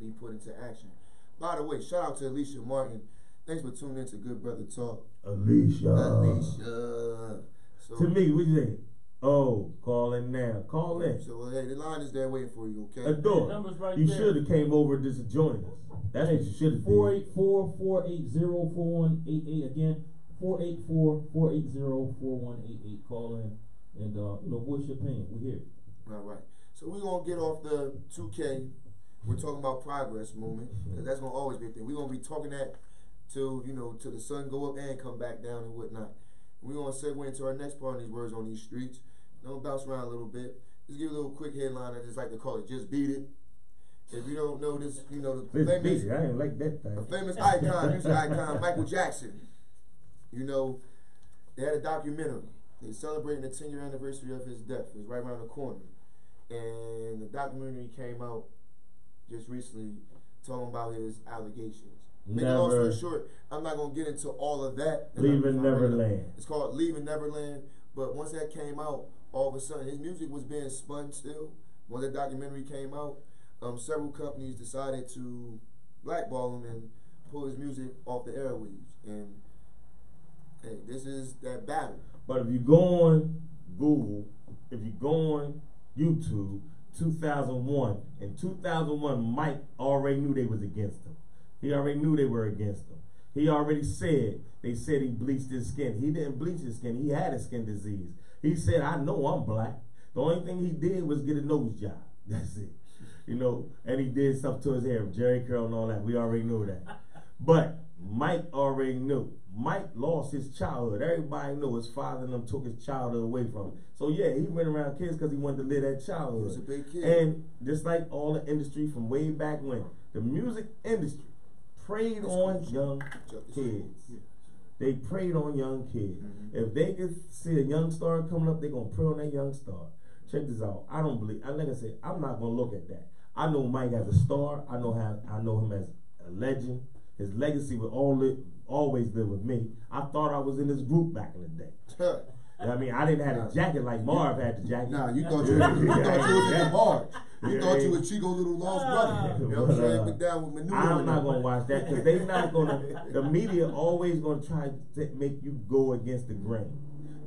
Speaker 3: be put into action. By the way, shout out to Alicia Martin. Thanks for tuning in to Good Brother Talk.
Speaker 1: Alicia.
Speaker 3: So,
Speaker 1: to me, what you think? Oh, call in now. Call in.
Speaker 3: So, hey, the line is there waiting for you, okay?
Speaker 1: Adore.
Speaker 2: Numbers right
Speaker 1: You
Speaker 2: there.
Speaker 1: should have came over just to join us. That's what you should have did.
Speaker 2: 484-480-4188. Again, 484-480-4188. Call in and voice your opinion. We're here.
Speaker 3: All right. So we're gonna get off the 2K. We're talking about progress movement because that's gonna always be a thing. We're gonna be talking that till till the sun go up and come back down and whatnot. We're gonna segue into our next part of these words on these streets. Don't bounce around a little bit. Just give a little quick headline. I just like to call it "Just Beat It." If you don't know this, the famous,
Speaker 1: I ain't like that thing.
Speaker 3: a famous icon, music icon, Michael Jackson. They had a documentary. They're celebrating the 10-year anniversary of his death. It was right around the corner. And the documentary came out just recently talking about his allegations. Make a long story short, I'm not going to get into all of that.
Speaker 1: Leaving Neverland.
Speaker 3: It's called Leaving Neverland. But once that came out, all of a sudden, his music was being spun still. Once that documentary came out, several companies decided to blackball him and pull his music off the airwaves. And hey, this is that battle.
Speaker 1: But if you go on Google, if you go on YouTube, 2001, in 2001, Mike already knew they was against him. He already knew they were against him. He already said, they said he bleached his skin. He didn't bleach his skin. He had a skin disease. He said, I know I'm black. The only thing he did was get a nose job. That's it. And he did stuff to his hair, Jerry curl and all that. We already knew that. But Mike already knew. Mike lost his childhood. Everybody knew his father and them took his childhood away from him. So yeah, he went around kids because he wanted to live that childhood.
Speaker 3: He was a big kid.
Speaker 1: And just like all the industry from way back when, the music industry preyed on young kids. They preyed on young kids.
Speaker 3: Mm-hmm.
Speaker 1: If they could see a young star coming up, they're going to prey on that young star. Check this out. I don't believe, like I said, I'm not going to look at that. I know Mike as a star. I know him as a legend. His legacy will always live with me. I thought I was in this group back in the day. I mean, I didn't have a jacket like Marv had the jacket.
Speaker 3: Nah, you thought you was in the bar. You thought you was Chico Little Lost Brother. You know what I'm saying? Big down with manure.
Speaker 1: I'm not going to watch that because they not going to, the media always going to try to make you go against the grain.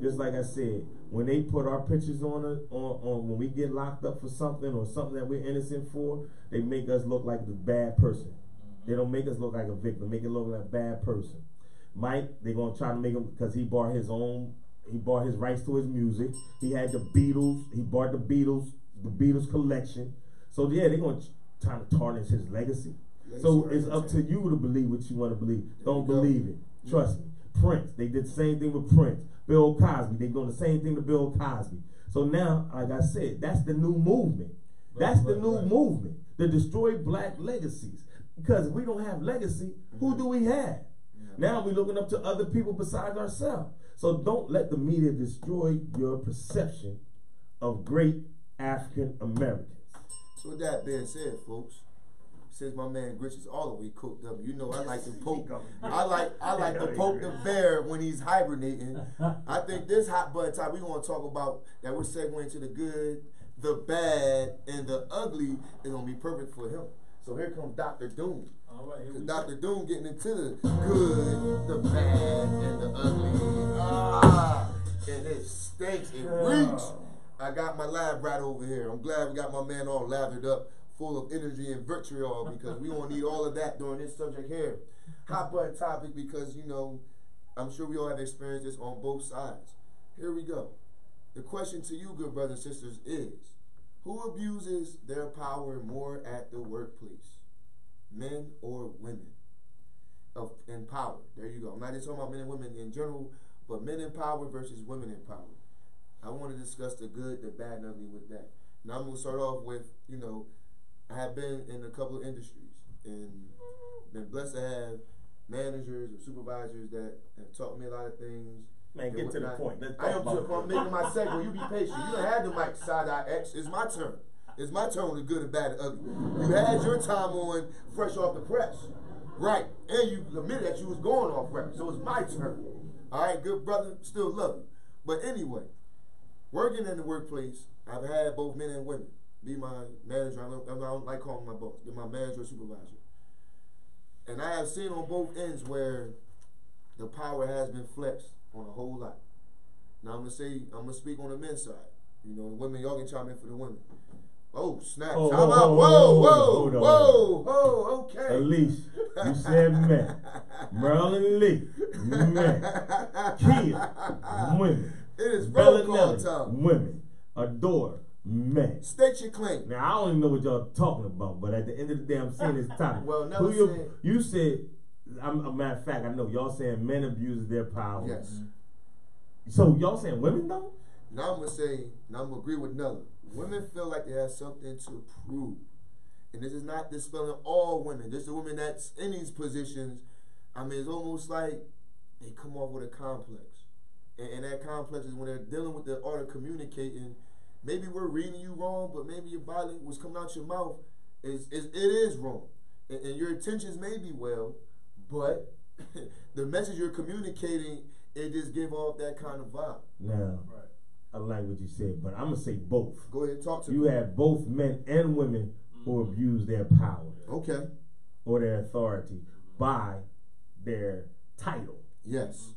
Speaker 1: Just like I said, when they put our pictures on when we get locked up for something or something that we're innocent for, they make us look like the bad person. They don't make us look like a victim. Make it look like a bad person. Mike, they're going to try to make him, because he bought his rights to his music. He had the Beatles. He bought the Beatles collection. So yeah, they're going to try to tarnish his legacy. So it's up to you to believe what you want to believe. Don't believe it. Trust me. Prince, they did the same thing with Prince. Bill Cosby, they doing the same thing to Bill Cosby. So now, like I said, that's the new movement. That's the new movement. To destroy black legacies. Because if we don't have legacy, who do we have? Now we're looking up to other people besides ourselves. So don't let the media destroy your perception of great African Americans.
Speaker 3: So with that being said, folks, since my man Gritch is all the way cooked up, you know I like to poke. I like to poke the bear when he's hibernating. I think this hot button topic we're gonna talk about that we're segueing to the good, the bad, and the ugly is gonna be perfect for him. So here comes Dr. Doom.
Speaker 2: All right, here we
Speaker 3: Because
Speaker 2: go.
Speaker 3: Dr. Doom getting into the good, the bad, and the ugly. And it stinks, it reeks. I got my lab rat over here. I'm glad we got my man all lathered up, full of energy and vitriol, because we gonna need all of that during this subject here. Hot button topic, because you know, I'm sure we all have experienced this on both sides. Here we go. The question to you, good brothers and sisters, is who abuses their power more at the workplace? Men or women? In power. There you go. I'm not just talking about men and women in general, but men in power versus women in power. I want to discuss the good, the bad, and ugly with that. Now I'm going to start off with, you know, I have been in a couple of industries and been blessed to have managers or supervisors that have taught me a lot of things.
Speaker 1: Man, get to the point. Let's
Speaker 3: I
Speaker 1: talk
Speaker 3: am
Speaker 1: about
Speaker 3: to the point. I'm making my segue. You be patient. You done had the mic side-eye X. It's my turn. It's my turn with the good, the bad, and ugly. You had your time on fresh off the press. Right. And you admitted that you was going off record. So it's my turn. All right, good brother. Still love you. But anyway, working in the workplace, I've had both men and women be my manager. I don't like calling my boss. Be my manager or supervisor. And I have seen on both ends where the power has been flexed on a whole lot. Now I'm gonna speak on the men's side. You know, the women, y'all can chime in for the women. Oh, snap.
Speaker 1: Oh,
Speaker 3: Time out. Whoa, okay.
Speaker 1: Elise, you said men. Merlin Lee, men. Kia, women.
Speaker 3: It is roll call
Speaker 1: Bellinelli,
Speaker 3: time.
Speaker 1: women. Adore, men.
Speaker 3: State your claim.
Speaker 1: Now, I don't even know what y'all talking about, but at the end of the day, I'm saying this topic.
Speaker 3: Well, never said.
Speaker 1: You said, a matter of fact, I know y'all saying men abuse their power.
Speaker 3: Yes.
Speaker 1: So y'all saying women don't?
Speaker 3: Now I'm gonna agree with Nella. Women feel like they have something to prove. And this is not dispelling all women. Just the women that's in these positions. I mean, it's almost like they come off with a complex. And that complex is when they're dealing with the art of communicating. Maybe we're reading you wrong, but maybe your body, what's coming out your mouth, it is wrong. And your intentions may be well, but the message you're communicating, it just give off that kind of vibe.
Speaker 1: Now,
Speaker 2: Right.
Speaker 1: I like what you said, but I'm going to say both.
Speaker 3: Go ahead and talk to
Speaker 1: You
Speaker 3: me.
Speaker 1: have both men and women who abuse their power
Speaker 3: Okay.
Speaker 1: or their authority by their title.
Speaker 3: Yes.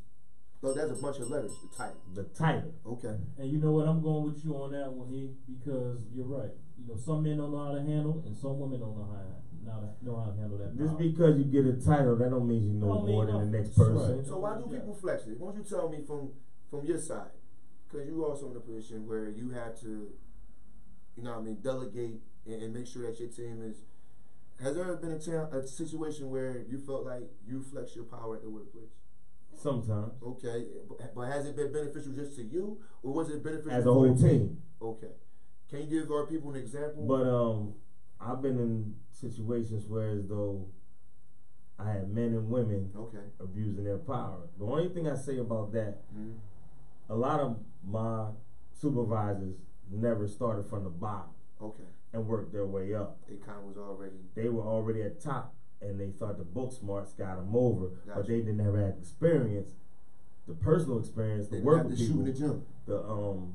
Speaker 3: So that's a bunch of letters, the title.
Speaker 1: The title.
Speaker 3: Okay.
Speaker 2: And you know what? I'm going with you on that one, because you're right. You know, some men don't know how to handle, and some women don't know how to handle that.
Speaker 1: Just
Speaker 2: power.
Speaker 1: because you get a title, that don't mean you know
Speaker 2: Don't mean
Speaker 1: more than the
Speaker 2: nothing.
Speaker 1: next person.
Speaker 2: Right.
Speaker 3: So why do people flex it? Why don't you tell me from your side? Because you also in a position where you have to, you know what I mean, delegate and make sure that your team is. Has there ever been a situation where you felt like you flex your power at the workplace?
Speaker 1: Sometimes.
Speaker 3: Okay, but has it been beneficial just to you, or was it beneficial
Speaker 1: As a
Speaker 3: for
Speaker 1: whole
Speaker 3: the
Speaker 1: team.
Speaker 3: Okay. Can you give our people an example?
Speaker 1: But I've been in situations where as though I had men and women
Speaker 3: Okay.
Speaker 1: abusing their power. The only thing I say about that,
Speaker 3: Mm-hmm.
Speaker 1: a lot of my supervisors never started from the bottom
Speaker 3: Okay.
Speaker 1: and worked their way up.
Speaker 3: It kind of was already.
Speaker 1: They were already at top, and they thought the book smarts got them over,
Speaker 3: Gotcha.
Speaker 1: but they didn't have that experience, the personal experience,
Speaker 3: They
Speaker 1: the
Speaker 3: didn't
Speaker 1: work
Speaker 3: have
Speaker 1: with
Speaker 3: to shoot
Speaker 1: people,
Speaker 3: in the gym.
Speaker 1: the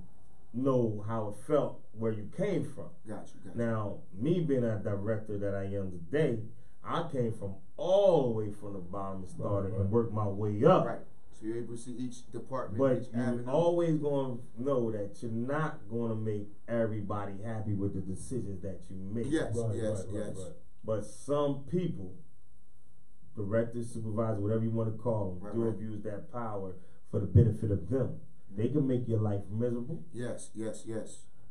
Speaker 1: know how it felt where you came from.
Speaker 3: Got you.
Speaker 1: Now, me being a director that I am today, I came from all the way from the bottom and started
Speaker 2: Right.
Speaker 1: and worked my way up.
Speaker 3: Right. So you're able to see each department,
Speaker 1: But
Speaker 3: each
Speaker 1: you're
Speaker 3: avenue.
Speaker 1: always going to know that you're not going to make everybody happy with the decisions that you make.
Speaker 3: Yes,
Speaker 2: Right,
Speaker 3: yes,
Speaker 2: right,
Speaker 3: yes.
Speaker 2: right.
Speaker 1: But some people, directors, supervisors, whatever you want to call them,
Speaker 3: Right,
Speaker 1: do
Speaker 3: right.
Speaker 1: abuse that power for the benefit of them. They can make your life miserable.
Speaker 3: Yes.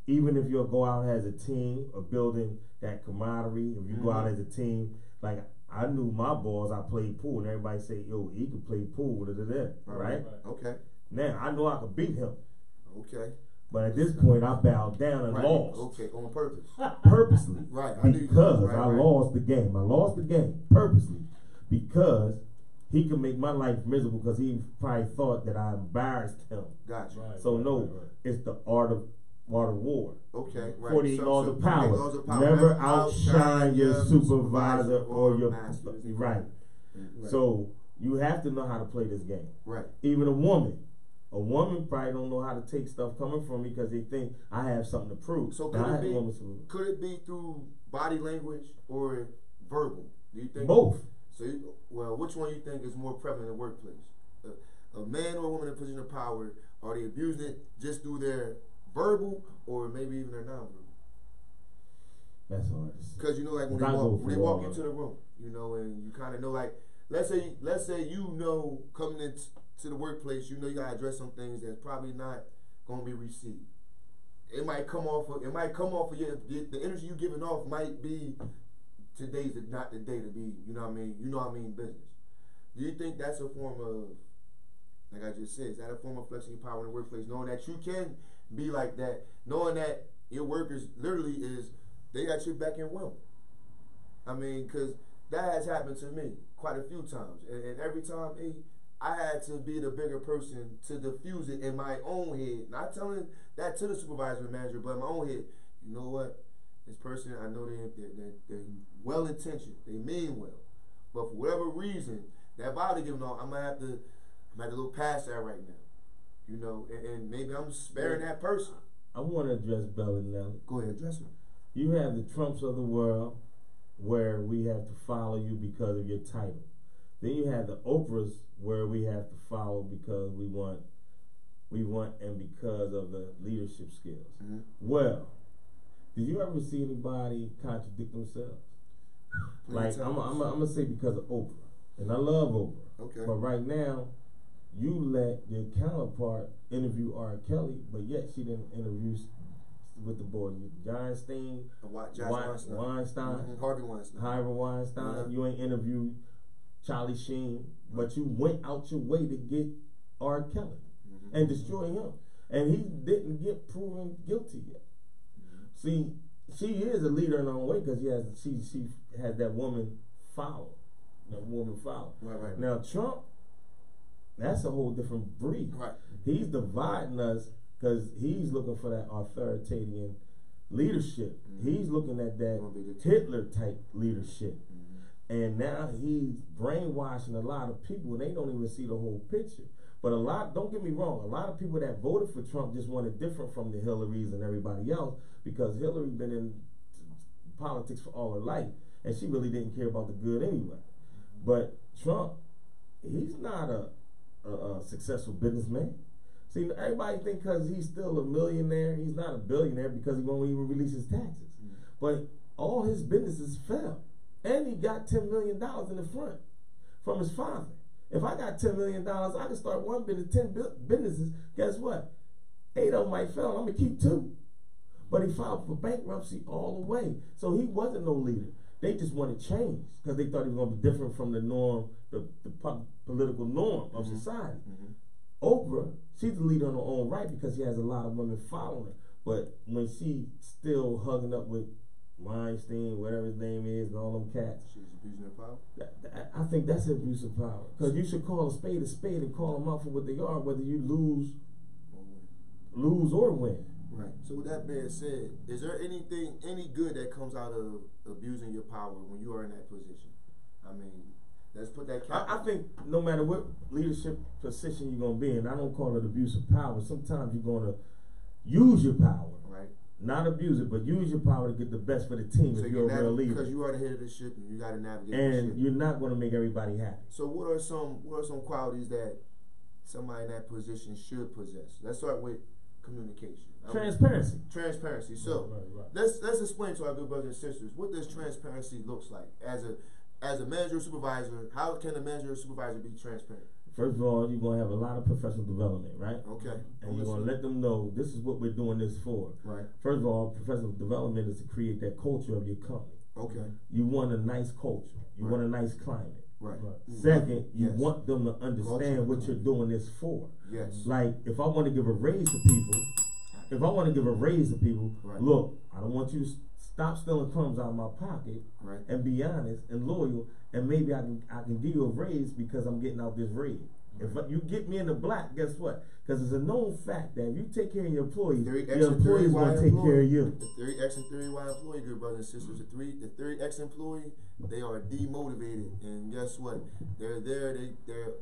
Speaker 1: Even if you'll go out as a team or building that camaraderie, if you go out as a team, like I knew my boss, I played pool, and everybody say, yo, he could play pool, right?
Speaker 3: Okay.
Speaker 1: Now, I know I could beat him,
Speaker 3: Okay.
Speaker 1: but at this point, I bowed down and
Speaker 3: Right.
Speaker 1: lost.
Speaker 3: Okay. On purpose.
Speaker 1: Purposely.
Speaker 3: Right. I knew you
Speaker 1: Because
Speaker 3: right,
Speaker 1: I
Speaker 3: right.
Speaker 1: lost the game. I lost the game purposely because he could make my life miserable because he probably thought that I embarrassed him.
Speaker 3: Gotcha.
Speaker 2: Right.
Speaker 1: So no,
Speaker 2: right.
Speaker 1: it's the art of Art of War.
Speaker 3: Okay, right.
Speaker 1: 48 laws of power.
Speaker 3: 48 laws of power.
Speaker 1: Never outshine your supervisor or your
Speaker 3: master.
Speaker 1: right. So you have to know how to play this game.
Speaker 3: Right.
Speaker 1: Even a woman probably don't know how to take stuff coming from me because they think I have something to prove.
Speaker 3: So could it be through body language or verbal? Do you think
Speaker 1: both?
Speaker 3: So, which one you think is more prevalent in the workplace? A man or a woman in a position of power, are they abusing it just through their verbal or maybe even their nonverbal?
Speaker 1: That's hard to say.
Speaker 3: Because you know, like when they walk into the room, you know, and you kind of know, like, let's say you know, coming into the workplace, you know you gotta address some things that's probably not gonna be received. It might come off of the energy you giving off might be today's not the day to be. You know what I mean, business. Do you think that's a form of, like I just said, is that a form of flexing your power in the workplace, knowing that you can be like that, knowing that your workers literally they got your back and will? I mean, because that has happened to me quite a few times, and every time I had to be the bigger person to diffuse it in my own head, not telling that to the supervisor and manager, but in my own head. You know what? This person, I know they're well intentioned, they mean well, but for whatever reason, that vibe they're giving off, I'm gonna have to look past that right now. You know, and maybe I'm sparing that person.
Speaker 1: I want to address Bellinelli.
Speaker 3: Go ahead, address him.
Speaker 1: You have the Trumps of the world where we have to follow you because of your title. Then you have the Oprahs where we have to follow because we want and because of the leadership skills. Mm-hmm. Well, did you ever see anybody contradict themselves? Like I'm gonna say because of Oprah, and I love Oprah.
Speaker 3: Okay.
Speaker 1: But right now, you let your counterpart interview R. Kelly, but yet she didn't interview with the boy John Stein, Weinstein,
Speaker 3: Harvey Weinstein.
Speaker 1: Uh-huh. You ain't interviewed Charlie Sheen, but you went out your way to get R. Kelly and destroy him, and he didn't get proven guilty yet. See, she is a leader in her own way because she had that woman follow.
Speaker 3: Right.
Speaker 1: Now Trump, that's a whole different breed.
Speaker 3: Right.
Speaker 1: He's dividing us because he's looking for that authoritarian leadership. He's looking at that Hitler type leadership. And now he's brainwashing a lot of people, and they don't even see the whole picture. But don't get me wrong, a lot of people that voted for Trump just wanted different from the Hillarys and everybody else because Hillary been in politics for all her life, and she really didn't care about the good anyway. But Trump, he's not a successful businessman. See, everybody think because he's still a millionaire, he's not a billionaire because he won't even release his taxes. But all his businesses fell. And he got $10 million in the front from his father. If I got $10 million, I can start one business, 10 businesses. Guess what? 8 of them might fail. I'm going to keep 2. But he filed for bankruptcy all the way. So he wasn't no leader. They just wanted change because they thought he was going to be different from the norm, the political norm of society. Oprah, she's the leader on her own right because she has a lot of women following her. But when she still hugging up with Weinstein, whatever his name is, and all them cats.
Speaker 3: She's abusing her power?
Speaker 1: I think that's abuse of power. Because you should call a spade and call them out for what they are, whether you lose or win.
Speaker 3: Right. So with that being said, is there any good that comes out of abusing your power when you are in that position? I mean, let's put that cap.
Speaker 1: I think no matter what leadership position you're going to be in, I don't call it abuse of power. Sometimes you're going to use your power.
Speaker 3: Right.
Speaker 1: Not abuse it, but use your power to get the best for the team if you're a real leader.
Speaker 3: Because you are the head of the ship and you got to navigate
Speaker 1: and
Speaker 3: the ship.
Speaker 1: You're not going to make everybody happy.
Speaker 3: So what are some qualities that somebody in that position should possess? Let's start with communication. Transparency. So
Speaker 1: right.
Speaker 3: Let's explain to our good brothers and sisters what this transparency looks like. As a manager or supervisor, how can a manager or supervisor be transparent?
Speaker 1: First of all, you're going to have a lot of professional development, right?
Speaker 3: Okay.
Speaker 1: And you're going to let them know this is what we're doing this for.
Speaker 3: Right.
Speaker 1: First of all, professional development is to create that culture of your company.
Speaker 3: Okay.
Speaker 1: You want a nice culture. You want a nice climate.
Speaker 3: Right.
Speaker 1: Second, you want them to understand what you're doing this for.
Speaker 3: Yes.
Speaker 1: Like, if I want to give a raise to people,
Speaker 3: right.
Speaker 1: Look, I don't want you to stop stealing crumbs out of my pocket,
Speaker 3: right.
Speaker 1: And be honest and loyal, and maybe I can give you a raise because I'm getting out this raise. If you get me in the black, guess what? Because it's a known fact that if you take care of your employees,
Speaker 3: Theory X
Speaker 1: your
Speaker 3: and theory
Speaker 1: employees
Speaker 3: Y
Speaker 1: going to take
Speaker 3: employee.
Speaker 1: care of you.
Speaker 3: The theory X and theory Y employee, good brothers and sisters. The theory X employee, they are demotivated, and guess what? They're there.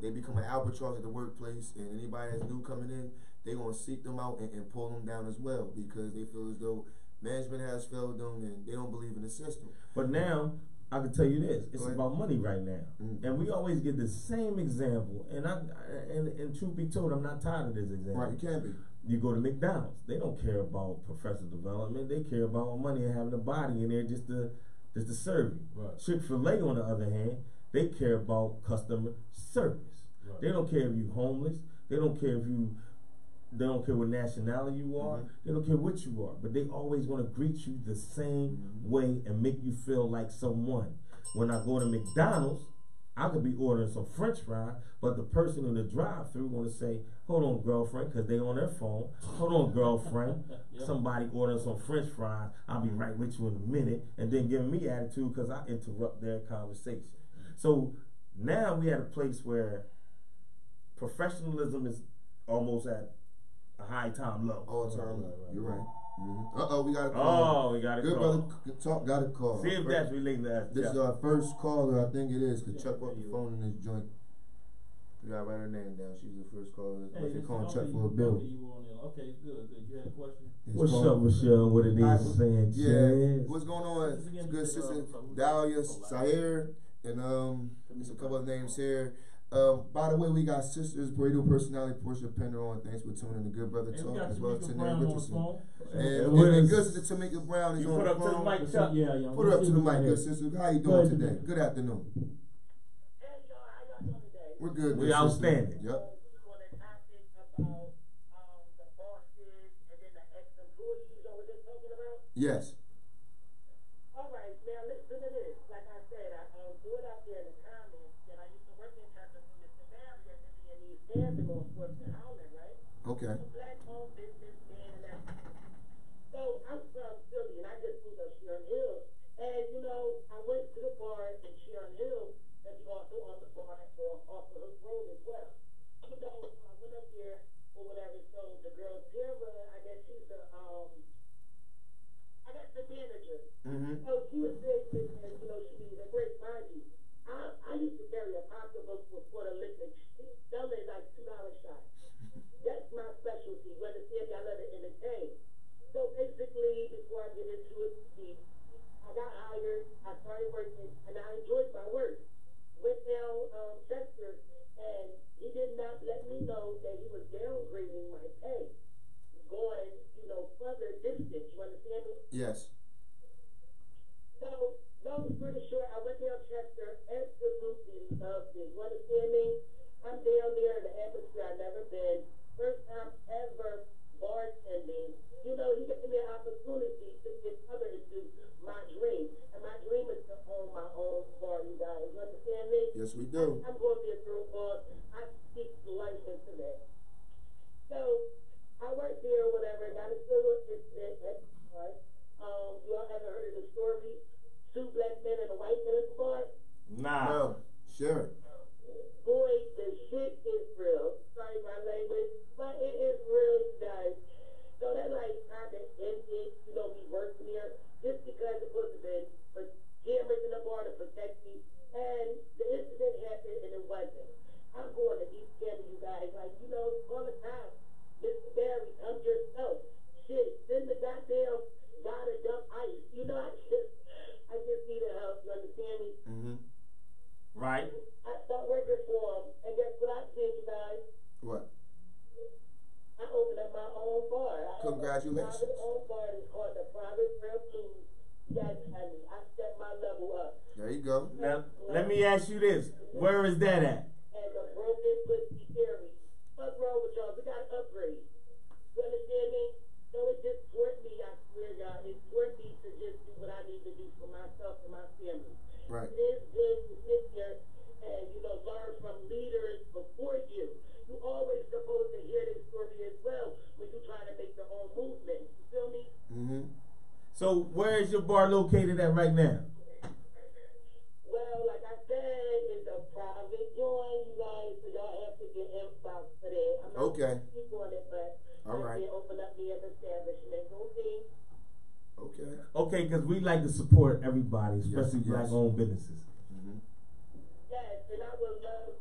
Speaker 3: They become an albatross at the workplace, and anybody that's new coming in, they're gonna seek them out and pull them down as well because they feel as though management has failed them and they don't believe in the system.
Speaker 1: But now, I can tell you this: it's about money right now, and we always give the same example. And and truth be told, I'm not tired of this example.
Speaker 3: Right, you can be.
Speaker 1: You go to McDonald's; they don't care about professional development. They care about money and having a body in there just to serve you.
Speaker 2: Right.
Speaker 1: Chick-fil-A, on the other hand, they care about customer service.
Speaker 2: Right.
Speaker 1: They don't care if you homeless. They don't care if you. They don't care what nationality you are. They don't care what you are. But they always want to greet you the same way and make you feel like someone. When I go to McDonald's, I could be ordering some French fries, but the person in the drive-thru want to say, "Hold on, girlfriend," because they on their phone. "Hold on, girlfriend."
Speaker 2: Yep.
Speaker 1: Somebody ordering some French fries. I'll be right with you in a minute, and then giving me attitude because I interrupt their conversation. So now we at a place where professionalism is almost at a high time low.
Speaker 3: All time.
Speaker 2: Right.
Speaker 3: You're right. We got a call.
Speaker 1: Oh, we got a
Speaker 3: Good
Speaker 1: call.
Speaker 3: brother, talk. Got a call.
Speaker 1: See if that's relating to us.
Speaker 3: This is our first caller. I think it is. Cause Chuck off the
Speaker 2: Yeah.
Speaker 3: phone in this joint. We gotta write her name down. She was the first caller.
Speaker 2: Hey,
Speaker 3: They
Speaker 2: it's
Speaker 3: calling
Speaker 2: okay,
Speaker 3: Chuck for a bill.
Speaker 2: Okay, you were on there. Okay, good. You had a question?
Speaker 3: His
Speaker 1: What's
Speaker 3: call-
Speaker 1: up, Michelle? What it
Speaker 3: Alright,
Speaker 1: is saying,
Speaker 3: Yeah. What's going on?
Speaker 2: This again,
Speaker 3: Good
Speaker 2: you said,
Speaker 3: sister
Speaker 2: so-
Speaker 3: Dahlia, Sayer, and there's a couple of names here. By the way, we got sisters, radio personality Portia Pender on. Thanks for tuning in to Good Brother
Speaker 2: And we
Speaker 3: Talk
Speaker 2: got
Speaker 3: as well as
Speaker 2: Tamika
Speaker 3: Tanay
Speaker 2: Brown on the
Speaker 3: Richardson.
Speaker 2: phone.
Speaker 3: And good sister Tamika Brown is
Speaker 1: You
Speaker 3: on
Speaker 1: put
Speaker 3: the
Speaker 1: up to the
Speaker 3: phone.
Speaker 1: mic, Chuck.
Speaker 2: Yeah.
Speaker 3: Put her up to the mic, good sister. How you doing
Speaker 4: Good.
Speaker 3: today? Good afternoon.
Speaker 4: Hey y'all, how y'all doing today?
Speaker 3: We're good.
Speaker 1: We
Speaker 3: good sister.
Speaker 1: outstanding.
Speaker 3: Yep.
Speaker 4: On the topic about the bosses and then the ex-employees that we're just talking about.
Speaker 3: Yes.
Speaker 4: All right, now listen to this. Like I said, I threw it out there in the comments that I used to work in Texas with Mr. Barry at the D&E Stanton on Sports and Howland, right?
Speaker 3: Okay.
Speaker 4: A black-owned businessman and everything. So I'm from Philly and I just moved up Sharon Hill. And you know, I went to the bar in Sharon Hill that's also on the bar off of Hook Road as well. You know, I went up there or whatever. So the girl Tara, I guess she's the manager.
Speaker 3: Mm-hmm.
Speaker 4: So she was saying, you know, she was a great mind you. I used to carry a pocketbook for the liquor. Selling like $2 shots. That's my specialty. You understand me? I love to entertain. So basically, before I get into it, I got hired, I started working, and I enjoyed my work. Went down Chester, and he did not let me know that he was downgrading my pay. Going, you know, further distance. You understand me?
Speaker 3: Yes.
Speaker 4: So, long story short, I went down Chester, absolutely loved it. You understand me? I'm down there in the atmosphere I've never been. First time ever bartending. You know, he gave me an opportunity to get further into my dream. And my dream is to own my own bar, you guys. You understand me?
Speaker 3: Yes, we do.
Speaker 4: I'm going to be a girl boss. I speak life into that. So, I worked there, whatever, got a silver incident at the bar. You all ever heard of the story? 2 black men and a white man at the bar?
Speaker 1: Nah.
Speaker 3: No. Share it.
Speaker 4: Boy, the shit is real. Sorry my language, but it is real, you guys. So that like kind of ended, you know, me working there just because it was been for cameras in the bar to protect me. And the incident happened and it wasn't. I'm going to East Canada, you guys. Like, you know, all the time. Mr. Barry, I'm yourself. Shit, send the goddamn guy to dump ice. You know, I just need help. You understand me?
Speaker 3: Mm-hmm.
Speaker 1: Right.
Speaker 4: I started working for him, and guess what I did, you guys?
Speaker 3: What?
Speaker 4: I opened up my own bar.
Speaker 3: Congratulations.
Speaker 4: My own bar is called the Private Trail Blues. Yes, honey, I stepped my level up.
Speaker 3: There you go.
Speaker 1: Now, let me ask you this. Where is that at?
Speaker 4: And the Broken Pussy Theory. What's wrong with y'all? We got to upgrade. You understand me? So it just toward me, I swear, y'all. It toward me to just do what I need to do for myself and my family.
Speaker 3: Right.
Speaker 4: It is good to sit here and, you know, learn from leaders before you. You always supposed to hear their story as well when you trying to make your own movement. You feel me?
Speaker 3: Mm-hmm.
Speaker 1: So where is your bar located at right now?
Speaker 4: Well, like I said, it's a private joint, you guys, so y'all have to get for that. I'm not
Speaker 3: Okay.
Speaker 4: gonna speak on it, but
Speaker 3: All
Speaker 4: I
Speaker 3: right.
Speaker 4: did open up me an establishment. Okay.
Speaker 3: Okay.
Speaker 1: Okay, because we like to support everybody,
Speaker 3: Yes,
Speaker 1: especially
Speaker 3: yes.
Speaker 1: black-owned businesses.
Speaker 3: Mm-hmm.
Speaker 4: Yes, and I would love to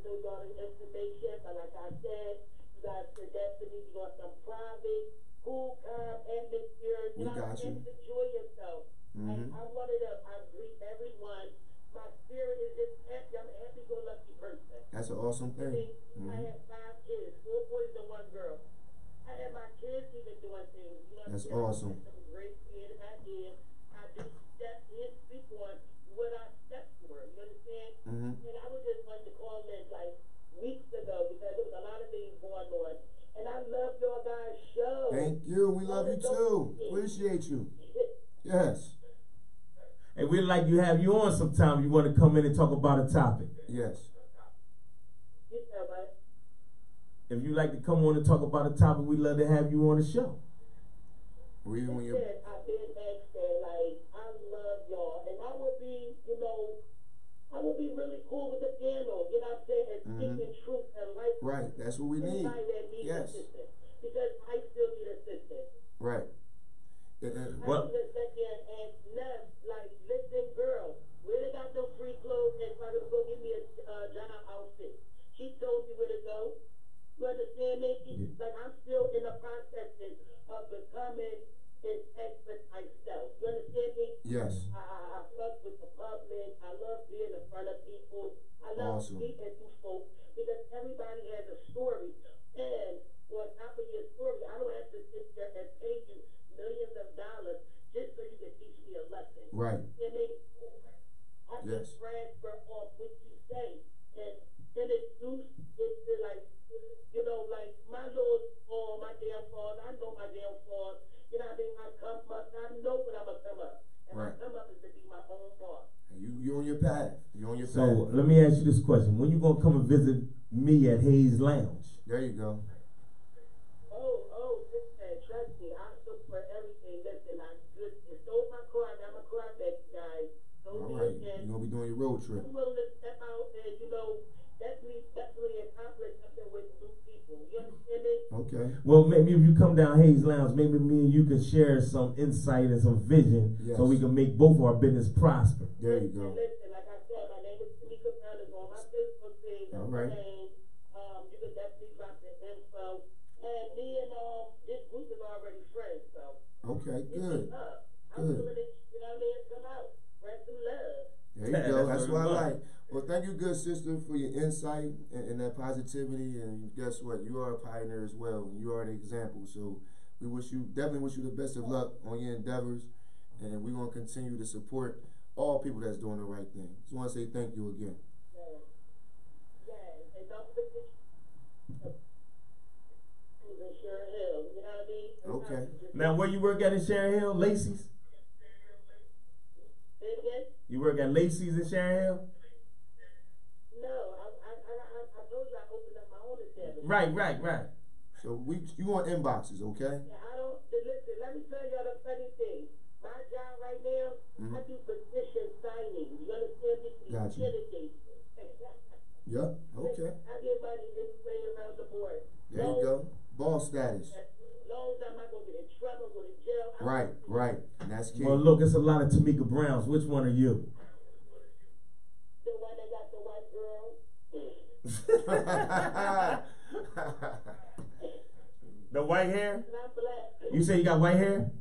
Speaker 4: show y'all the information. But like I said, you guys could definitely be on some private, cool, calm atmosphere.
Speaker 3: We got you.
Speaker 4: And enjoy yourself. And
Speaker 3: Mm-hmm.
Speaker 4: I wanted to greet everyone. My spirit is just happy. I'm a happy-go-lucky person.
Speaker 3: That's an awesome thing.
Speaker 4: I
Speaker 3: Mm-hmm.
Speaker 4: had 5 kids, 4 boys and 1 girl. I had my kids even doing things. You know what
Speaker 3: That's
Speaker 4: I'm saying?
Speaker 3: awesome.
Speaker 4: I had some great creative ideas. I do step in, speak on what I step for. You understand?
Speaker 3: Mm-hmm.
Speaker 4: And I was just wanting to call in like weeks ago because there was a lot of things going on. And I love your guys' show.
Speaker 3: Thank you. We love you too. Appreciate you. Yes.
Speaker 1: And we'd like to have you on sometime. You want to come in and talk about a topic.
Speaker 3: Yes.
Speaker 4: You know, but
Speaker 1: If you'd like to come on and talk about a topic, we'd love to have you on the show.
Speaker 3: Or even when you're.
Speaker 4: I've been asked that, like, I love y'all. And I would be, I would be really cool with the panel, you know what I'm saying? And speaking truth and life.
Speaker 3: Right. That's what we need.
Speaker 4: Anybody that needs
Speaker 3: Yes.
Speaker 4: assistance. Because I still need assistance.
Speaker 3: Right.
Speaker 1: Well-
Speaker 4: I just sit there and ask Nev, like, listen, girl, where they got them free clothes and try to go get me a job outfit? She told me where to go. You understand me? Like, I'm still in the process of becoming an expert myself. You understand me?
Speaker 3: Yes.
Speaker 4: I fuck with the public. I love being in front of people. I love
Speaker 3: Awesome.
Speaker 4: speaking to folks because everybody has a story. And on top of your story, I don't have to sit there and pay you millions of dollars just so you can teach me a lesson.
Speaker 3: Right.
Speaker 4: You know what I mean? I
Speaker 3: Yes.
Speaker 4: just transfer off what you say and introduce it to like, like my little fall, my damn falls. I know my damn falls. You know what I mean? I come up. I know when I'm gonna come up. And
Speaker 3: Right.
Speaker 4: my come up is to be my own boss.
Speaker 3: You're on your path. You're on your
Speaker 1: So
Speaker 3: path.
Speaker 1: let me ask you this question: when you gonna come and visit me at Hayes Lounge?
Speaker 3: There you go.
Speaker 4: Listen, trust me, I support everything. Listen, I just stole my car. I got my car back, guys.
Speaker 3: All right. You're gonna be doing your road trip.
Speaker 4: I'm willing to step out and, definitely accomplish something with new people. You understand me?
Speaker 3: Okay.
Speaker 1: Well, maybe if you come down Hayes Lounge, maybe me and you can share some insight and some vision,
Speaker 3: Yes.
Speaker 1: so we can make both our business prosper.
Speaker 3: There you go.
Speaker 4: Listen, like I said, my name is Tamika Brown. It's on my Facebook page.
Speaker 3: All right.
Speaker 4: You can definitely drop the info. And me and this group is already friends, so.
Speaker 3: Okay.
Speaker 4: it's
Speaker 3: Good.
Speaker 4: up. I'm
Speaker 3: Good.
Speaker 4: willing to, come out, spread some love.
Speaker 3: There you go. That's
Speaker 1: That's
Speaker 3: what I
Speaker 1: what we
Speaker 3: like. Well, thank you, good sister, for your insight and that positivity. And guess what? You are a pioneer as well. You are an example. So we definitely wish you the best of luck on your endeavors. And we're going to continue to support all people that's doing the right thing. Just want to say thank you again.
Speaker 4: Yes, and don't forget in Sharon Hill, you know what I mean?
Speaker 3: Okay.
Speaker 1: Now, where you work at in Sharon Hill? Lacey's?
Speaker 4: Say it again?
Speaker 1: You work at Lacey's in Sharon Hill?
Speaker 4: No, I told you I opened up my own establishment.
Speaker 1: Right.
Speaker 3: So you want inboxes, okay?
Speaker 4: Yeah, listen, let me tell y'all the funny thing. My job right now, I do petition signing. You understand me?
Speaker 3: Gotcha.
Speaker 4: Candidates.
Speaker 3: Yep. Okay.
Speaker 4: I get money any way around the board.
Speaker 3: There you go. Ball status.
Speaker 4: Long as I'm not going to get in trouble, go to jail.
Speaker 3: Right. And that's key.
Speaker 1: Well, look, it's a lot of Tamika Browns. Which one are you?
Speaker 4: The one that got the white girl.
Speaker 1: The white hair?
Speaker 4: And I'm black.
Speaker 1: You say you got white hair?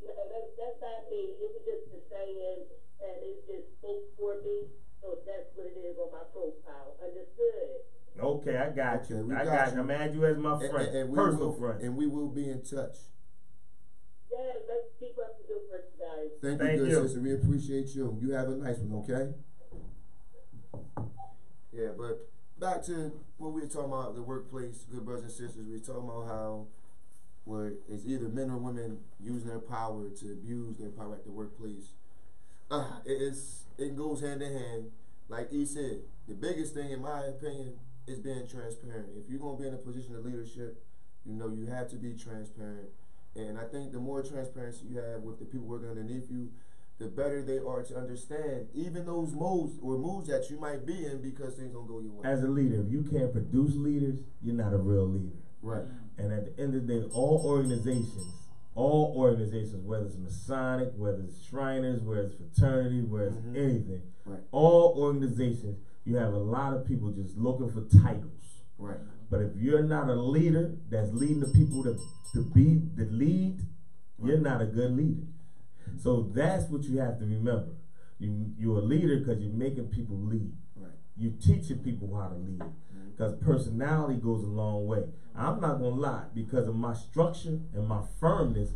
Speaker 4: No, that's not me. It was just a saying, and it just spoke for me. So that's what it is on my profile. Understood?
Speaker 1: Okay, I got you.
Speaker 3: Okay, we
Speaker 1: I
Speaker 3: got
Speaker 1: got
Speaker 3: you.
Speaker 1: you. I'm add you as my friend,
Speaker 3: and we
Speaker 1: personal
Speaker 3: will,
Speaker 1: friend.
Speaker 3: And we will be in touch.
Speaker 4: Yeah, let's keep up the good work, guys.
Speaker 3: Thank
Speaker 1: Thank
Speaker 3: you, good
Speaker 1: you.
Speaker 3: sister. We appreciate you. You have a nice one, okay? Yeah, but back to what we were talking about, the workplace, good brothers and sisters. We were talking about how where it's either men or women using their power to abuse their power at the workplace. It goes hand in hand. Like he said, the biggest thing, in my opinion, is being transparent. If you're going to be in a position of leadership, you have to be transparent. And I think the more transparency you have with the people working underneath you, the better they are to understand even those moves that you might be in because things don't go your way.
Speaker 1: As a leader, if you can't produce leaders, you're not a real leader.
Speaker 3: Right.
Speaker 1: And at the end of the day, all organizations, whether it's Masonic, whether it's Shriners, whether it's fraternity, whether it's anything,
Speaker 3: right.
Speaker 1: all organizations, you have a lot of people just looking for titles.
Speaker 3: Right.
Speaker 1: But if you're not a leader that's leading the people to be the lead, you're not a good leader. So that's what you have to remember. You're a leader because you're making people lead.
Speaker 3: Right.
Speaker 1: You're teaching people how to lead. Because personality goes a long way. I'm not going to lie, because of my structure and my firmness,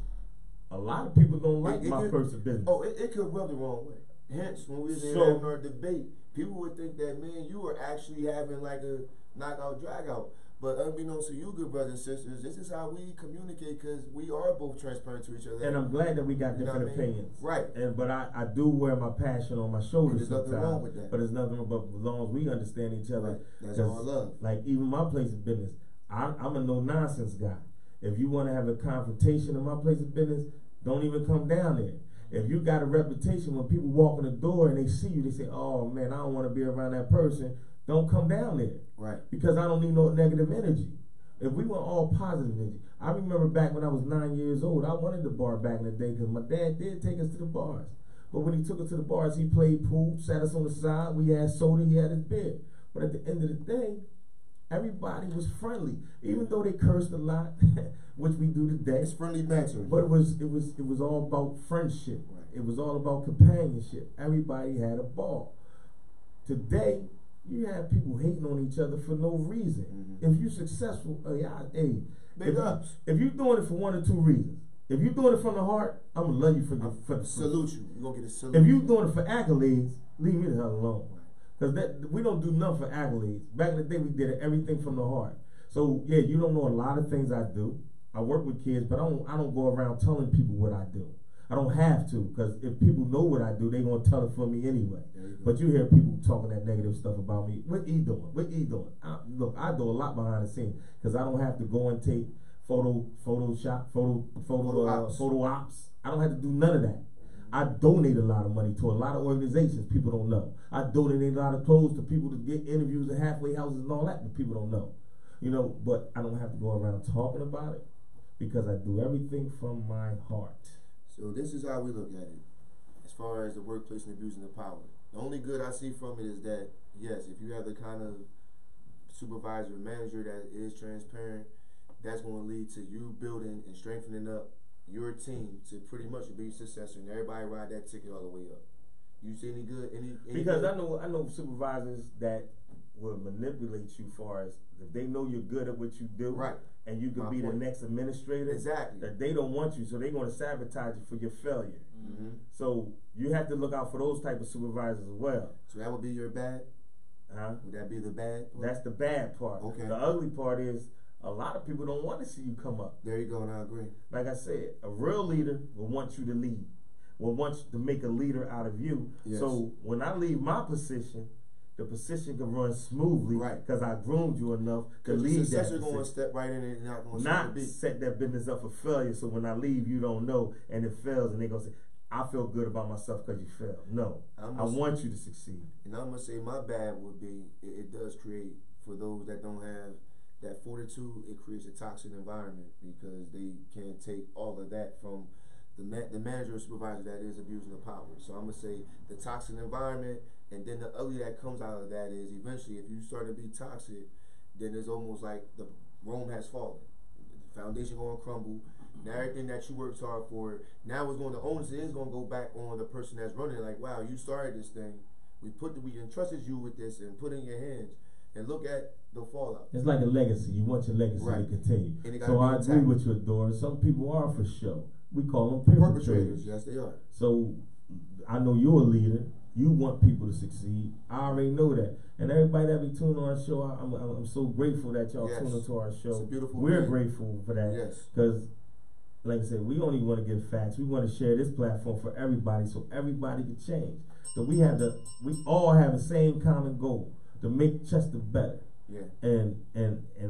Speaker 1: a lot of people don't like my personal business.
Speaker 3: Oh, it could rub the wrong way. Hence, when we was having our debate, people would think that, man, you were actually having like a knockout, drag out. But unbeknownst to you, good brothers and sisters, this is how we communicate because we are both transparent to each other.
Speaker 1: And I'm glad that we got different opinions.
Speaker 3: Right.
Speaker 1: But I do wear my passion on my shoulders sometimes.
Speaker 3: There's nothing wrong with that.
Speaker 1: But there's nothing wrong, but as long as we understand each other.
Speaker 3: Right. That's all love.
Speaker 1: Like even my place of business, I'm a no-nonsense guy. If you want to have a confrontation in my place of business, don't even come down there. If you got a reputation, when people walk in the door and they see you, they say, oh man, I don't want to be around that person. Don't come down there.
Speaker 3: Right.
Speaker 1: Because I don't need no negative energy. If we want all positive energy. I remember back when I was 9 years old, I wanted the bar back in the day because my dad did take us to the bars. But when he took us to the bars, he played pool, sat us on the side, we had soda, he had his beer. But at the end of the day, everybody was friendly. Even though they cursed a lot, which we do today.
Speaker 3: It's friendly banter.
Speaker 1: But it was all about friendship. Right. It was all about companionship. Everybody had a ball. Today, you have people hating on each other for no reason. If you're successful, if you're doing it for one or two reasons, if you're doing it from the heart, I'm gonna love you for
Speaker 3: salute you. You're gonna get a salute.
Speaker 1: If you're doing it for accolades, leave me the hell alone. Because we don't do nothing for accolades. Back in the day, we did everything from the heart. So yeah, you don't know a lot of things I do. I work with kids, but I don't go around telling people what I do. I don't have to, because if people know what I do, they're going to tell it for me anyway. But you hear people talking that negative stuff about me. What E doing? What E doing? Look, I do a lot behind the scenes because I don't have to go and take photo ops. I don't have to do none of that. I donate a lot of money to a lot of organizations people don't know. I donate a lot of clothes to people to get interviews at halfway houses and all that, but people don't know. You know, but I don't have to go around talking about it because I do everything from my heart.
Speaker 3: So this is how we look at it as far as the workplace and abusing the power. The only good I see from it is that, yes, if you have the kind of supervisor or manager that is transparent, that's going to lead to you building and strengthening up your team to pretty much be successful, and everybody ride that ticket all the way up. You see any good?
Speaker 1: Because I know supervisors that will manipulate you far as if they know you're good at what you do,
Speaker 3: right?
Speaker 1: And you could be the next administrator.
Speaker 3: Exactly.
Speaker 1: That they don't want you, so they're going to sabotage you for your failure. So you have to look out for those type of supervisors as well.
Speaker 3: So that would be your bad? Would that be the bad part?
Speaker 1: That's the bad part.
Speaker 3: Okay.
Speaker 1: The ugly part is a lot of people don't want to see you come up.
Speaker 3: There you go, and I agree.
Speaker 1: Like I said, a real leader will want you to lead, will want you to make a leader out of you. Yes. So when I leave my position, the position can run smoothly, right? Because I groomed you enough to lead that position. Going to step right in and not going to set that business up for failure. So when I leave, you don't know, and it fails, and they're going to say, I feel good about myself because you failed. No, I want you to succeed.
Speaker 3: And I'm going to say my bad would be, it does create, for those that don't have that fortitude, it creates a toxic environment because they can't take all of that from the manager or supervisor that is abusing the power. So I'm going to say the toxic environment, and then the ugly that comes out of that is eventually if you start to be toxic, then it's almost like the Rome has fallen. The foundation going to crumble. Now everything that you worked hard for, now it's going to, the onus is going to go back on the person that's running it. Like, wow, you started this thing. We entrusted you with this and put it in your hands. And look at the fallout.
Speaker 1: It's like a legacy. You want your legacy to continue. So I agree with you, Doris. Some people are for show. We call them perpetrators.
Speaker 3: Yes, they are.
Speaker 1: So I know you're a leader. You want people to succeed. I already know that. And everybody that be tuning on our show, I'm so grateful that y'all tune into our show.
Speaker 3: It's a beautiful
Speaker 1: We're grateful for that.
Speaker 3: Yes.
Speaker 1: Because, like I said, we don't even want to give facts. We want to share this platform for everybody so everybody can change. So we all have the same common goal, to make Chester better.
Speaker 3: Yeah.
Speaker 1: And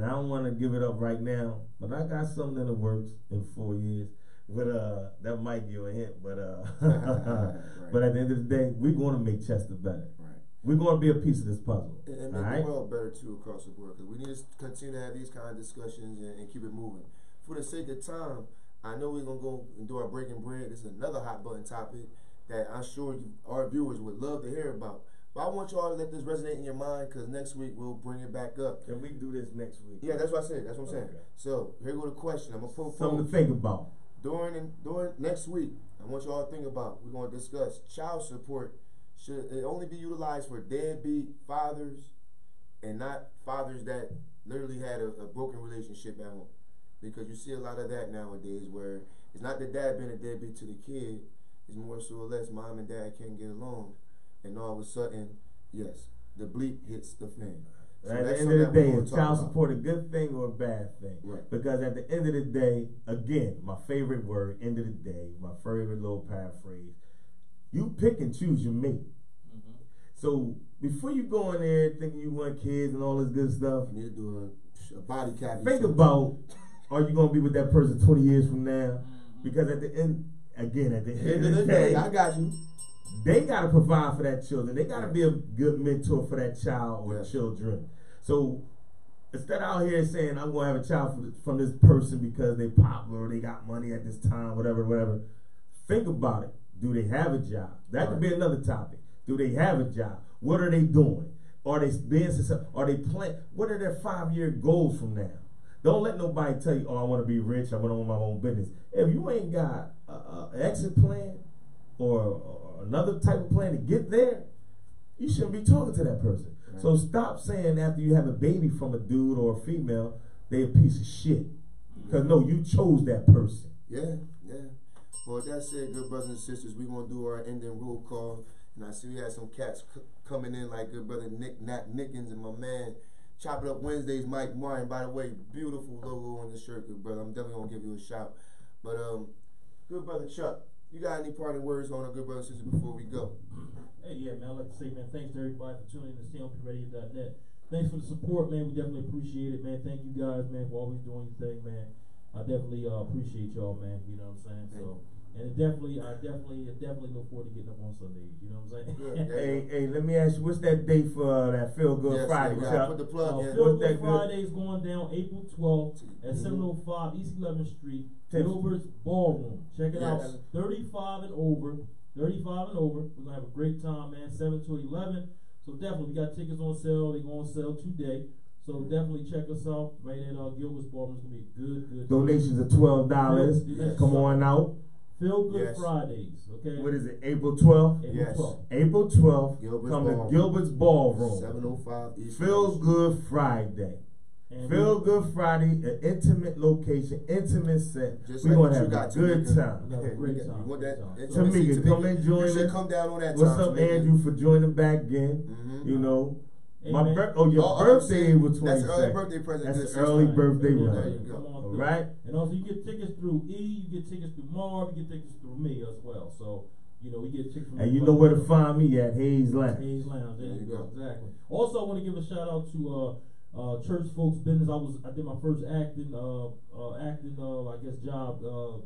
Speaker 1: I don't want to give it up right now, but I got something in the works in 4 years. But that might give a hint. But
Speaker 3: Right.
Speaker 1: but at the end of the day, we're going to make Chester better.
Speaker 3: Right.
Speaker 1: We're going to be a piece of this puzzle.
Speaker 3: And make the world better too across the board, because we need to continue to have these kind of discussions and keep it moving. For the sake of time, I know we're gonna go and do our breaking bread. This is another hot button topic that I'm sure our viewers would love to hear about. But I want y'all to let this resonate in your mind, because next week we'll bring it back up.
Speaker 1: Can we do this next week?
Speaker 3: Yeah, that's what I said. That's what I'm saying.
Speaker 1: Okay.
Speaker 3: So here go the question. I'm gonna propose
Speaker 1: Something to think about.
Speaker 3: during next week. I want y'all to think about. We're gonna discuss child support. Should it only be utilized for deadbeat fathers and not fathers that literally had a broken relationship at home? Because you see a lot of that nowadays, where it's not the dad being a deadbeat to the kid, it's more so or less mom and dad can't get along, and all of a sudden, yes, the bleep hits the fan. So
Speaker 1: At the
Speaker 3: that's
Speaker 1: end
Speaker 3: something
Speaker 1: of the
Speaker 3: that we're
Speaker 1: day,
Speaker 3: gonna
Speaker 1: is
Speaker 3: talk
Speaker 1: child
Speaker 3: about.
Speaker 1: support a good thing or a bad thing?
Speaker 3: Right.
Speaker 1: Because at the end of the day, again, my favorite word, end of the day, my favorite little paraphrase, you pick and choose your mate. So before you go in there thinking you want kids and all this good stuff,
Speaker 3: You need to do a body cavity.
Speaker 1: think
Speaker 3: check.
Speaker 1: about, are you going to be with that person 20 years from now? Because at the end, again, at the
Speaker 3: End of the day, I got you.
Speaker 1: they got to provide for that children. They got to be a good mentor for that child or
Speaker 3: Yes.
Speaker 1: children. So instead out here saying, I'm going to have a child from this person because they popular or they got money at this time, whatever, think about it. Do they have a job? That could be another topic. Do they have a job? What are they doing? Are they being successful? Are they planning? What are their 5-year goals from now? Don't let nobody tell you, oh, I want to be rich, I want to own my own business. If you ain't got an exit plan or another type of plan to get there, you shouldn't be talking to that person.
Speaker 3: Right.
Speaker 1: So stop saying after you have a baby from a dude or a female, they a piece of shit. Because no, you chose that person.
Speaker 3: Yeah. Well, with that said, good brothers and sisters, we're going to do our ending roll call. And I see we had some cats coming in like good brother Nat Nickens and my man Chop It Up Wednesdays, Mike Martin. By the way, beautiful logo on the shirt, good brother. I'm definitely going to give you a shout. But, good brother Chuck, you got any parting words on our good brother and sister before we go?
Speaker 2: Hey, yeah, man, I'd like to say, man, thanks to everybody for tuning in to CLPRadio.net. Thanks for the support, man. We definitely appreciate it, man. Thank you guys, man, for always doing your thing, man. I definitely appreciate y'all, man. You know what I'm saying? So, and I definitely look forward to getting up on Sundays. You know what I'm saying?
Speaker 3: Good.
Speaker 1: Hey, let me ask you, what's that date for that Feel Good
Speaker 3: Yes,
Speaker 1: Friday,
Speaker 3: yeah,
Speaker 1: Chuck?
Speaker 3: put the plug in.
Speaker 2: Feel
Speaker 1: What's that
Speaker 2: Good
Speaker 1: good?
Speaker 2: Friday is going down April 12th at 705 East 11th Street, Gilbert's Ballroom. Check it out.
Speaker 3: Yes.
Speaker 2: 35 and over. We're gonna have a great time, man. 7 to 11. So definitely, we got tickets on sale. They're going on sale today. So definitely check us out right at Gilbert's Ballroom. It's gonna be a good.
Speaker 1: Donations of $12.
Speaker 2: Yes.
Speaker 1: Come on out.
Speaker 2: Feel Good
Speaker 3: Yes.
Speaker 2: Fridays. Okay.
Speaker 1: What is it? April 12th.
Speaker 2: April
Speaker 3: Yes.
Speaker 2: 12th.
Speaker 1: April 12th.
Speaker 3: Gilbert's
Speaker 1: Come
Speaker 3: Ballroom.
Speaker 1: to Gilbert's Ballroom.
Speaker 3: 705 East.
Speaker 1: Feel Good Friday.
Speaker 2: And
Speaker 1: Feel Good Friday, an intimate location, intimate set.
Speaker 3: Just
Speaker 1: We're
Speaker 3: like
Speaker 1: going
Speaker 3: what
Speaker 1: to
Speaker 3: you
Speaker 1: have
Speaker 3: got,
Speaker 1: a good
Speaker 3: Tamika.
Speaker 1: time.
Speaker 2: We're gonna have a great time.
Speaker 3: You want that?
Speaker 2: Great
Speaker 3: intimacy,
Speaker 1: Tamika, come and join
Speaker 3: You should
Speaker 1: us.
Speaker 3: come down on that
Speaker 1: What's
Speaker 3: time.
Speaker 1: up,
Speaker 3: Tamika.
Speaker 1: Andrew, for joining back again?
Speaker 3: Mhm.
Speaker 1: You know,
Speaker 2: Hey,
Speaker 1: my
Speaker 2: man.
Speaker 1: your birthday April 22nd.
Speaker 3: That's an early birthday present.
Speaker 1: That's
Speaker 3: Good
Speaker 1: an
Speaker 3: sister.
Speaker 1: early birthday
Speaker 2: There
Speaker 1: run.
Speaker 2: you go. Come on
Speaker 1: All
Speaker 2: through.
Speaker 1: right.
Speaker 2: And also, you get tickets through E, you get tickets through Marv, you get tickets through me as well. So, you know, we get tickets from
Speaker 1: And you know where to find me at Hayes Lounge.
Speaker 2: Hayes Lounge. There
Speaker 3: There
Speaker 2: you
Speaker 3: you
Speaker 2: go.
Speaker 3: go.
Speaker 2: Exactly. Also, I want to give a shout out to Church Folks Business. I did my first acting I guess job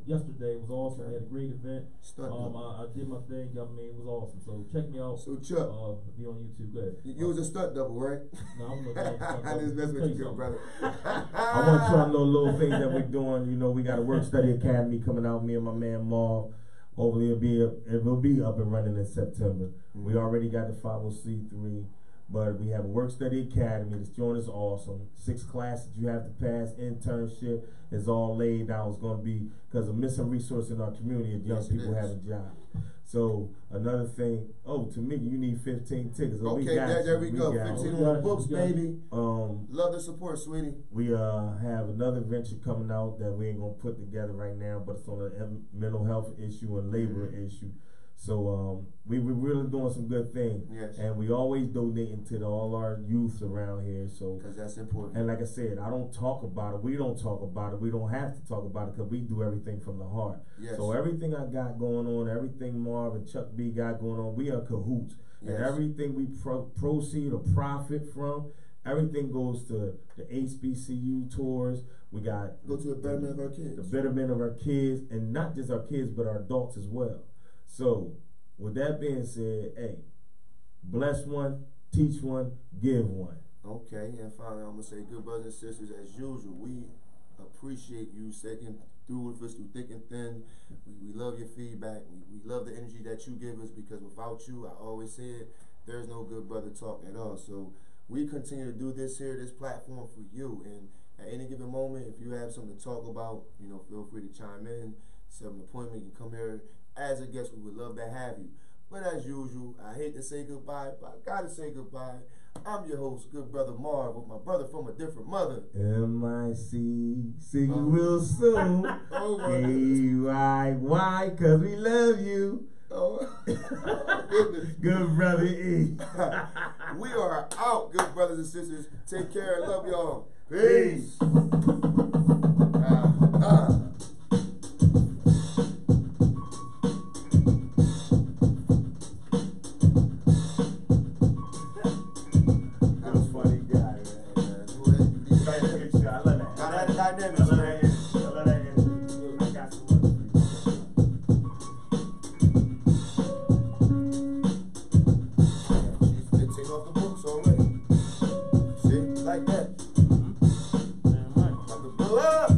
Speaker 2: yesterday. It was awesome. We had a great event.
Speaker 3: Stunt double.
Speaker 2: I did my thing. I mean, it was awesome. So check me out.
Speaker 3: So Chuck,
Speaker 2: Be on YouTube. Go ahead.
Speaker 3: you was a stunt double, right?
Speaker 2: No, I'm not doing stunt
Speaker 3: I just
Speaker 2: double.
Speaker 3: mess with you, good brother.
Speaker 1: I want y'all to know little things that we're doing. You know, we got a work study academy coming out. Me and my man Marv. Hopefully it will be up and running in September. We already got the 501c3, but we have a work study academy. This joint is awesome. 6 classes you have to pass. Internship is all laid out. It's going to be because of missing resource in our community of young
Speaker 3: Yes, it
Speaker 1: people
Speaker 3: is.
Speaker 1: having jobs. So another thing. Oh, to me, you need 15 tickets. So we
Speaker 3: Okay,
Speaker 1: got
Speaker 3: there
Speaker 1: you.
Speaker 3: we go.
Speaker 1: got
Speaker 3: 15
Speaker 1: you.
Speaker 3: on the books,
Speaker 2: We got you.
Speaker 3: baby. Love the support, sweetie.
Speaker 1: We have another venture coming out that we ain't gonna put together right now, but it's on a mental health issue and labor issue. So we're really doing some good things,
Speaker 3: Yes.
Speaker 1: and we always donating to all our youth around here. So,
Speaker 3: Because that's important.
Speaker 1: and like I said, I don't talk about it. We don't talk about it. We don't have to talk about it because we do everything from the heart.
Speaker 3: Yes.
Speaker 1: So everything I got going on, everything Marv and Chuck B got going on, we are cahoots.
Speaker 3: Yes.
Speaker 1: And everything we proceed or profit from, everything goes to the HBCU tours. We got
Speaker 3: Go to the betterment of our kids.
Speaker 1: the betterment of our kids, and not just our kids, but our adults as well. So, with that being said, hey, bless one, teach one, give one.
Speaker 3: Okay, and finally, I'm gonna say, good brothers and sisters, as usual, we appreciate you sticking through with us through thick and thin. We love your feedback. We love the energy that you give us, because without you, I always say it, there's no good brother talk at all. So we continue to do this here, this platform for you. And at any given moment, if you have something to talk about, you know, feel free to chime in, set an appointment. You can come here as a guest. We would love to have you. But as usual, I hate to say goodbye, but I gotta say goodbye. I'm your host, good brother Marv, with my brother from a different mother.
Speaker 1: M-I-C, see you real soon.
Speaker 3: Oh my goodness.
Speaker 1: A-Y-Y, cause we love you.
Speaker 3: Oh, goodness.
Speaker 1: Good brother E.
Speaker 3: We are out, good brothers and sisters. Take care. Love y'all.
Speaker 1: Peace.
Speaker 3: Dynamics, man.
Speaker 1: I love that energy. I got some other people.
Speaker 3: Take off the books already. See? Like that. Like a blow up.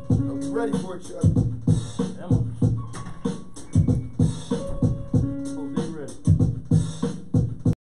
Speaker 3: Don't be ready for each other.